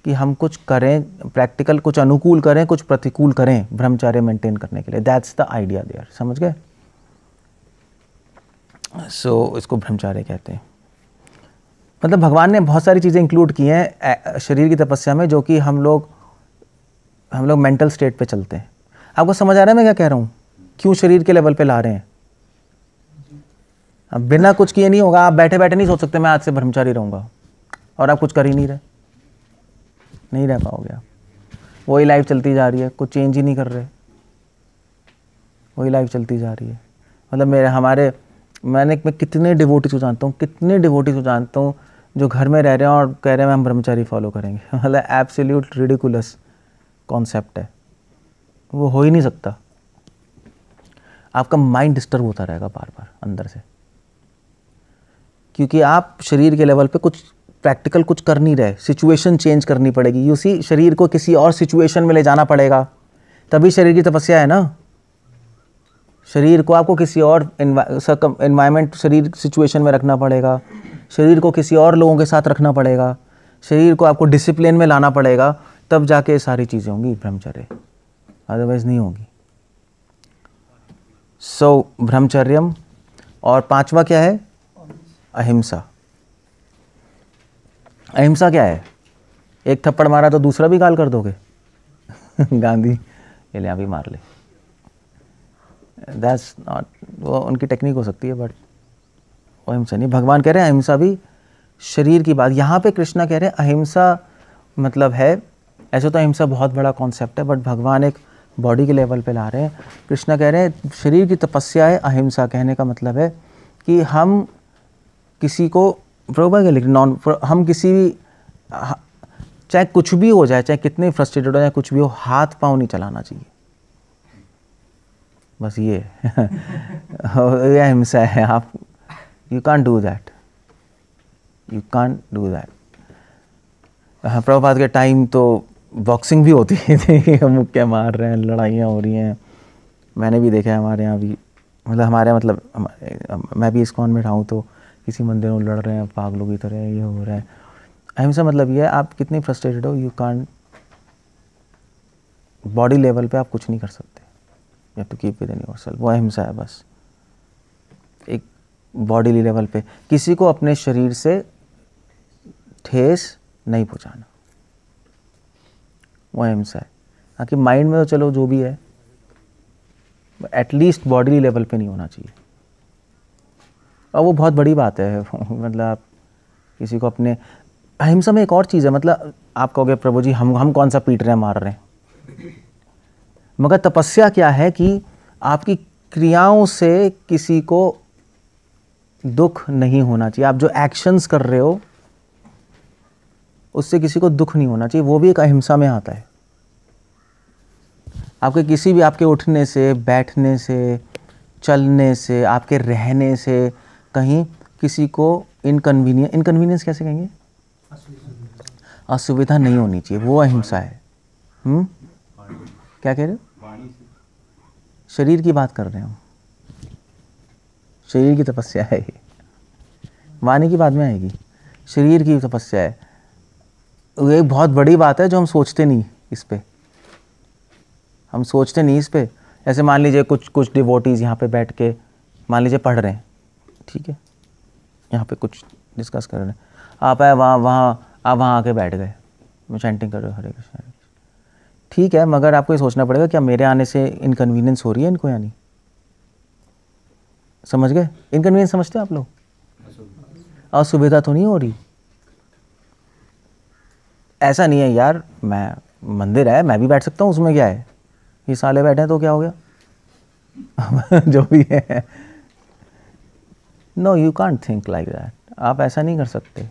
कि हम कुछ करें प्रैक्टिकल, कुछ अनुकूल करें, कुछ प्रतिकूल करें ब्रह्मचार्य मेंटेन करने के लिए। दैट्स द आइडिया देयर, समझ गए। सो इसको ब्रह्मचार्य कहते हैं। मतलब भगवान ने बहुत सारी चीज़ें इंक्लूड की हैं शरीर की तपस्या में, जो कि हम लोग मेंटल स्टेट पे चलते हैं। आपको समझ आ रहा है मैं क्या कह रहा हूँ, क्यों शरीर के लेवल पे ला रहे हैं। अब बिना कुछ किए नहीं होगा, आप बैठे बैठे नहीं सोच सकते मैं आज से ब्रह्मचारी रहूँगा, और आप कुछ कर ही नहीं रहे, नहीं रह पाओगे आप। वही लाइफ चलती जा रही है, कुछ चेंज ही नहीं कर रहे, वही लाइफ चलती जा रही है। मतलब मैं कितने डिवोटीज को जानता हूँ, जो घर में रह रहे हैं और कह रहे हैं हम ब्रह्मचारी फॉलो करेंगे। मतलब एब्सोल्यूट रिडिकुलस कॉन्सेप्ट है, वो हो ही नहीं सकता। आपका माइंड डिस्टर्ब होता रहेगा बार बार अंदर से, क्योंकि आप शरीर के लेवल पे कुछ प्रैक्टिकल कुछ कर नहीं रहे, सिचुएशन चेंज करनी पड़ेगी। यू सी, शरीर को किसी और सिचुएशन में ले जाना पड़ेगा, तभी शरीर की तपस्या है ना। शरीर को आपको किसी और एनवायरमेंट, शरीर सिचुएशन में रखना पड़ेगा, शरीर को किसी और लोगों के साथ रखना पड़ेगा, शरीर को आपको डिसिप्लिन में लाना पड़ेगा, तब जाके सारी चीज़ें होंगी ब्रह्मचर्य, अदरवाइज नहीं होगी। सो ब्रह्मचर्यम। और पांचवा क्या है? अहिंसा। अहिंसा क्या है? एक थप्पड़ मारा तो दूसरा भी गाल कर दोगे। गांधी ये ले अभी मार ले, दैट्स नॉट, वो उनकी टेक्निक हो सकती है, बट वो अहिंसा नहीं। भगवान कह रहे हैं अहिंसा भी शरीर की बात। यहाँ पे कृष्णा कह रहे हैं अहिंसा मतलब है, ऐसे तो अहिंसा बहुत बड़ा कॉन्सेप्ट है, बट भगवान एक बॉडी के लेवल पे ला रहे हैं। कृष्णा कह रहे हैं शरीर की तपस्या है अहिंसा। कहने का मतलब है कि हम किसी को हम किसी भी, चाहे कुछ भी हो जाए, चाहे कितने फ्रस्ट्रेटेड हो जाए, कुछ भी हो, हाथ पांव नहीं चलाना चाहिए, बस ये ये अहिंसा है। आप you can't do that, you can't do that. Prabhupada के टाइम तो बॉक्सिंग भी होती थी, मुक्के मार रहे हैं, लड़ाइयाँ हो रही हैं, मैंने भी देखा है हमारे यहाँ भी। मतलब हमारे यहाँ मतलब मैं भी इस्कॉन में रहा हूँ, तो किसी मंदिर में लड़ रहे हैं पागलों की तरह, ये हो रहा है। अहिंसा मतलब ये है, आप कितनी फ्रस्ट्रेटेड हो, यू कांट, बॉडी लेवल पे आप कुछ नहीं कर सकते, you have to keep within yourself. वो अहिंसा है बस, एक बॉडी लेवल पे किसी को अपने शरीर से ठेस नहीं पहुँचाना, वो अहिंसा है। बाकी माइंड में तो चलो जो भी है, एटलीस्ट बॉडी लेवल पे नहीं होना चाहिए, और वो बहुत बड़ी बात है। मतलब आप किसी को अपने, अहिंसा में एक और चीज़ है, मतलब आप कहोगे प्रभु जी हम कौन सा पीट रहे हैं, मार रहे हैं, मगर तपस्या क्या है कि आपकी क्रियाओं से किसी को दुख नहीं होना चाहिए। आप जो एक्शंस कर रहे हो उससे किसी को दुख नहीं होना चाहिए, वो भी एक अहिंसा में आता है। आपके किसी भी, आपके उठने से, बैठने से, चलने से, आपके रहने से कहीं किसी को इनकन्वीनियंस कैसे कहेंगे, असुविधा नहीं होनी चाहिए, वो अहिंसा है। क्या कह रहे हो? शरीर की बात कर रहे हो, शरीर की तपस्या है ये, वाणी की बात में आएगी, शरीर की तपस्या है। ये एक बहुत बड़ी बात है जो हम सोचते नहीं इस पे, हम सोचते नहीं इस पे। ऐसे मान लीजिए कुछ डिवोटीज यहाँ पे बैठ के मान लीजिए पढ़ रहे हैं, ठीक है, यहाँ पे कुछ डिस्कस कर रहे हैं, आप आए आप वहाँ आके बैठ गए, मैं चैंटिंग कर रहे हो हरे कृष्ण, ठीक है, मगर आपको ये सोचना पड़ेगा क्या मेरे आने से इनकन्वीनियंस हो रही है इनको या नहीं। समझ गए? इनकन्वीनियंस समझते हैं आप लोग? असुविधा तो नहीं हो रही। ऐसा नहीं है यार, मैं मंदिर है, मैं भी बैठ सकता हूँ, उसमें क्या है, ये साले बैठे हैं तो क्या हो गया। जो भी है, no you can't think like that. आप ऐसा नहीं कर सकते,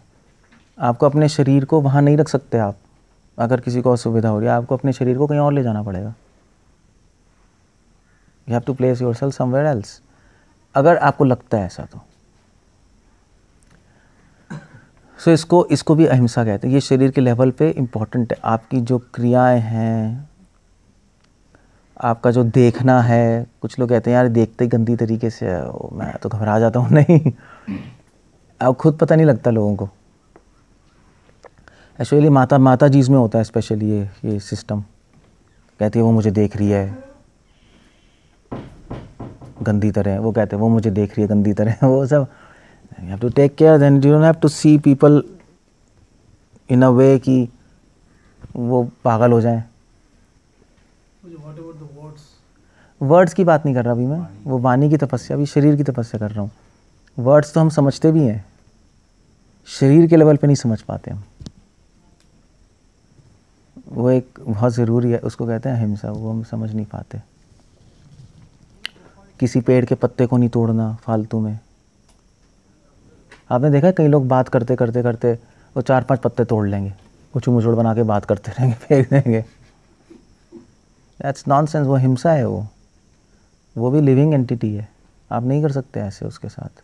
आपको अपने शरीर को वहाँ नहीं रख सकते आप। अगर किसी को असुविधा हो रही है, आपको अपने शरीर को कहीं और ले जाना पड़ेगा, you have to place yourself somewhere else, अगर आपको लगता है ऐसा तो। सो इसको भी अहिंसा कहते हैं। ये शरीर के लेवल पे इम्पोर्टेंट है। आपकी जो क्रियाएं हैं, आपका जो देखना है, कुछ लोग कहते हैं यार देखते ही गंदी तरीके से, मैं तो घबरा जाता हूँ। नहीं, अब खुद पता नहीं लगता लोगों को। एक्चुअली माता जी में होता है स्पेशली ये सिस्टम। कहती है वो मुझे देख रही है गंदी तरह, वो कहते हैं वो मुझे देख रही है गंदी तरह। वो सब you have to take care, then you don't have to see people in a way कि वो पागल हो जाएं। वर्ड्स की बात नहीं कर रहा अभी मैं, वो वाणी की तपस्या, भी शरीर की तपस्या कर रहा हूँ। वर्ड्स तो हम समझते भी हैं, शरीर के लेवल पे नहीं समझ पाते हम। वो एक बहुत ज़रूरी है, उसको कहते हैं अहिंसा, वो हम समझ नहीं पाते। किसी पेड़ के पत्ते को नहीं तोड़ना फालतू में, आपने देखा है कई लोग बात करते करते करते वो 4-5 पत्ते तोड़ लेंगे, कुछ मुचड़ बना के बात करते रहेंगे, फेंक देंगे। दैट्स नॉनसेंस, वो हिंसा है, वो भी लिविंग एंटिटी है, आप नहीं कर सकते ऐसे उसके साथ।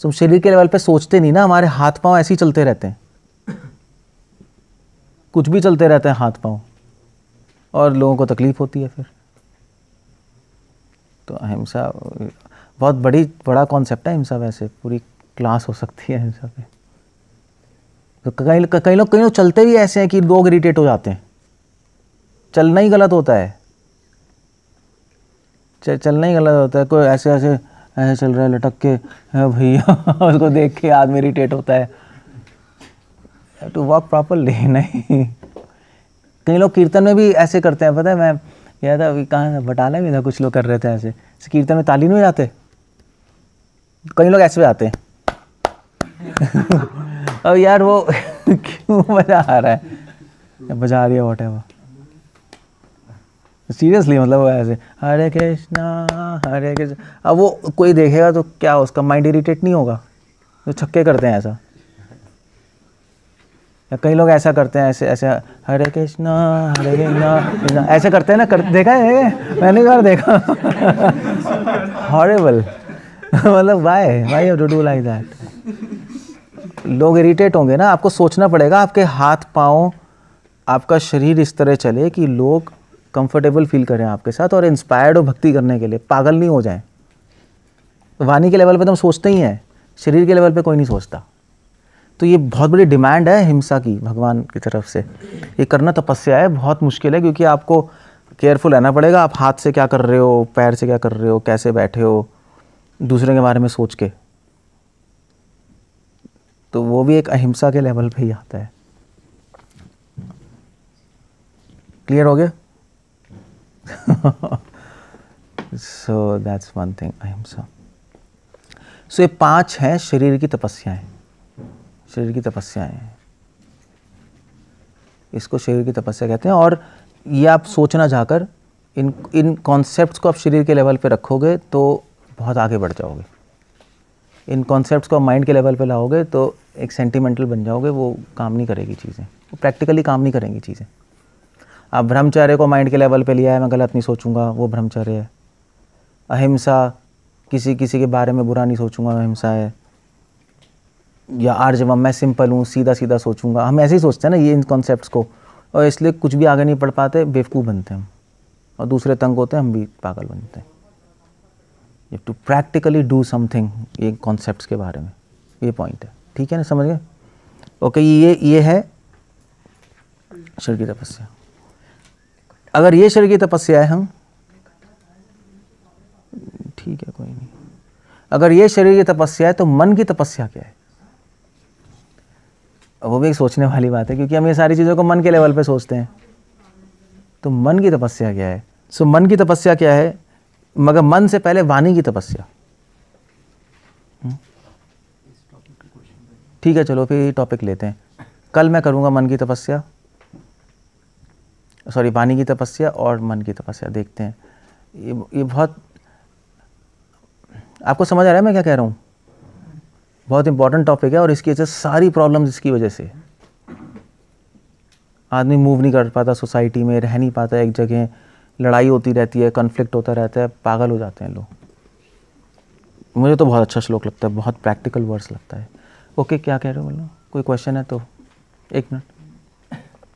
तुम शरीर के लेवल पे सोचते नहीं ना, हमारे हाथ पांव ऐसे ही चलते रहते हैं, कुछ भी चलते रहते हैं हाथ पांव, और लोगों को तकलीफ होती है फिर। तो अहिंसा बहुत बड़ा कॉन्सेप्ट है अहिंसा, वैसे पूरी क्लास हो सकती है अहिंसा पे। तो कई लोग चलते भी ऐसे हैं कि लोग इरिटेट हो जाते हैं। चलना ही गलत होता है, चलना ही गलत होता है। कोई ऐसे चल रहा है लटक के, भैया उसको देख के आदमी इरिटेट होता है। टू वॉक प्रॉपरली नहीं। कई लोग कीर्तन में भी ऐसे करते हैं, पता है, मैं गया था अभी, कहाँ था, बटाला में था, कुछ लोग कर रहे थे ऐसे कीर्तन में ताली नहीं जाते, कई लोग ऐसे जाते हैं। अब यार वो क्यों बजा रहा है, बजा रही है वॉट एवर, सीरियसली, मतलब वो ऐसे हरे कृष्णा हरे कृष्णा। अब वो कोई देखेगा तो क्या उसका माइंड इरिटेट नहीं होगा? जो छक्के करते हैं ऐसा, या कई लोग ऐसा करते हैं, ऐसे हरे कृष्णा कृष्णा ऐसे करते हैं ना, देखा है मैंने एक बार देखा। हॉरिबल। मतलब why have to do like that? लोग इरिटेट होंगे ना, आपको सोचना पड़ेगा आपके हाथ पाँव, आपका शरीर इस तरह चले कि लोग कंफर्टेबल फील करें आपके साथ और इंस्पायर्ड हो भक्ति करने के लिए, पागल नहीं हो जाएं। वाणी के लेवल पे तो हम सोचते ही हैं, शरीर के लेवल पे कोई नहीं सोचता। तो ये बहुत बड़ी डिमांड है हिंसा की भगवान की तरफ से। ये करना तपस्या है, बहुत मुश्किल है, क्योंकि आपको केयरफुल रहना पड़ेगा, आप हाथ से क्या कर रहे हो, पैर से क्या कर रहे हो, कैसे बैठे हो, दूसरे के बारे में सोच के। तो वो भी एक अहिंसा के लेवल पे ही आता है। क्लियर हो गया? सो दैट्स वन थिंग, अहिंसा। सो ये 5 हैं शरीर की तपस्याएं, शरीर की तपस्याएं हैं, इसको शरीर की तपस्या कहते हैं। और ये आप सोचना चाहकर इन कॉन्सेप्ट्स को आप शरीर के लेवल पे रखोगे तो बहुत आगे बढ़ जाओगे। इन कॉन्सेप्ट्स को माइंड के लेवल पे लाओगे तो एक सेंटिमेंटल बन जाओगे, वो काम नहीं करेगी चीज़ें, वो प्रैक्टिकली काम नहीं करेंगी चीज़ें। आप ब्रह्मचर्य को माइंड के लेवल पे लिया है, मैं गलत नहीं सोचूंगा, वो ब्रह्मचर्य है। अहिंसा, किसी के बारे में बुरा नहीं सोचूंगा, अहिंसा है। या आर्जवम, मैं सिंपल हूँ, सीधा सीधा सोचूंगा, हम ऐसे ही सोचते हैं ना ये इन कॉन्सेप्ट्स को, और इसलिए कुछ भी आगे नहीं बढ़ पाते, बेवकूफ़ बनते हैं हम, और दूसरे तंग होते हैं, हम भी पागल बनते हैं। You to practically do something ये कॉन्सेप्ट्स के बारे में, ये पॉइंट है। ठीक है ना, समझ गए? ओके, ये है शरीर की तपस्या। अगर ये शरीर की तपस्या है, हम ठीक है, कोई नहीं। अगर ये शरीर की तपस्या है तो मन की तपस्या क्या है? वो भी एक सोचने वाली बात है, क्योंकि हम ये सारी चीज़ों को मन के लेवल पे सोचते हैं। तो मन की तपस्या क्या है? सो मन की तपस्या क्या है? मगर मन से पहले वाणी की तपस्या। ठीक है, चलो फिर टॉपिक लेते हैं। कल मैं करूँगा मन की तपस्या, सॉरी वाणी की तपस्या और मन की तपस्या, देखते हैं। ये बहुत आपको समझ आ रहा है मैं क्या कह रहा हूँ? बहुत इंपॉर्टेंट टॉपिक है, और इसकी वजह से सारी प्रॉब्लम्स इसकी वजह से। आदमी मूव नहीं कर पाता सोसाइटी में, रह नहीं पाता एक जगह, लड़ाई होती रहती है, कॉन्फ्लिक्ट होता रहता है, पागल हो जाते हैं लोग। मुझे तो बहुत अच्छा श्लोक लगता है, बहुत प्रैक्टिकल वर्ड्स लगता है। ओके, क्या कह रहे हो? बोलो, कोई क्वेश्चन है तो 1 मिनट।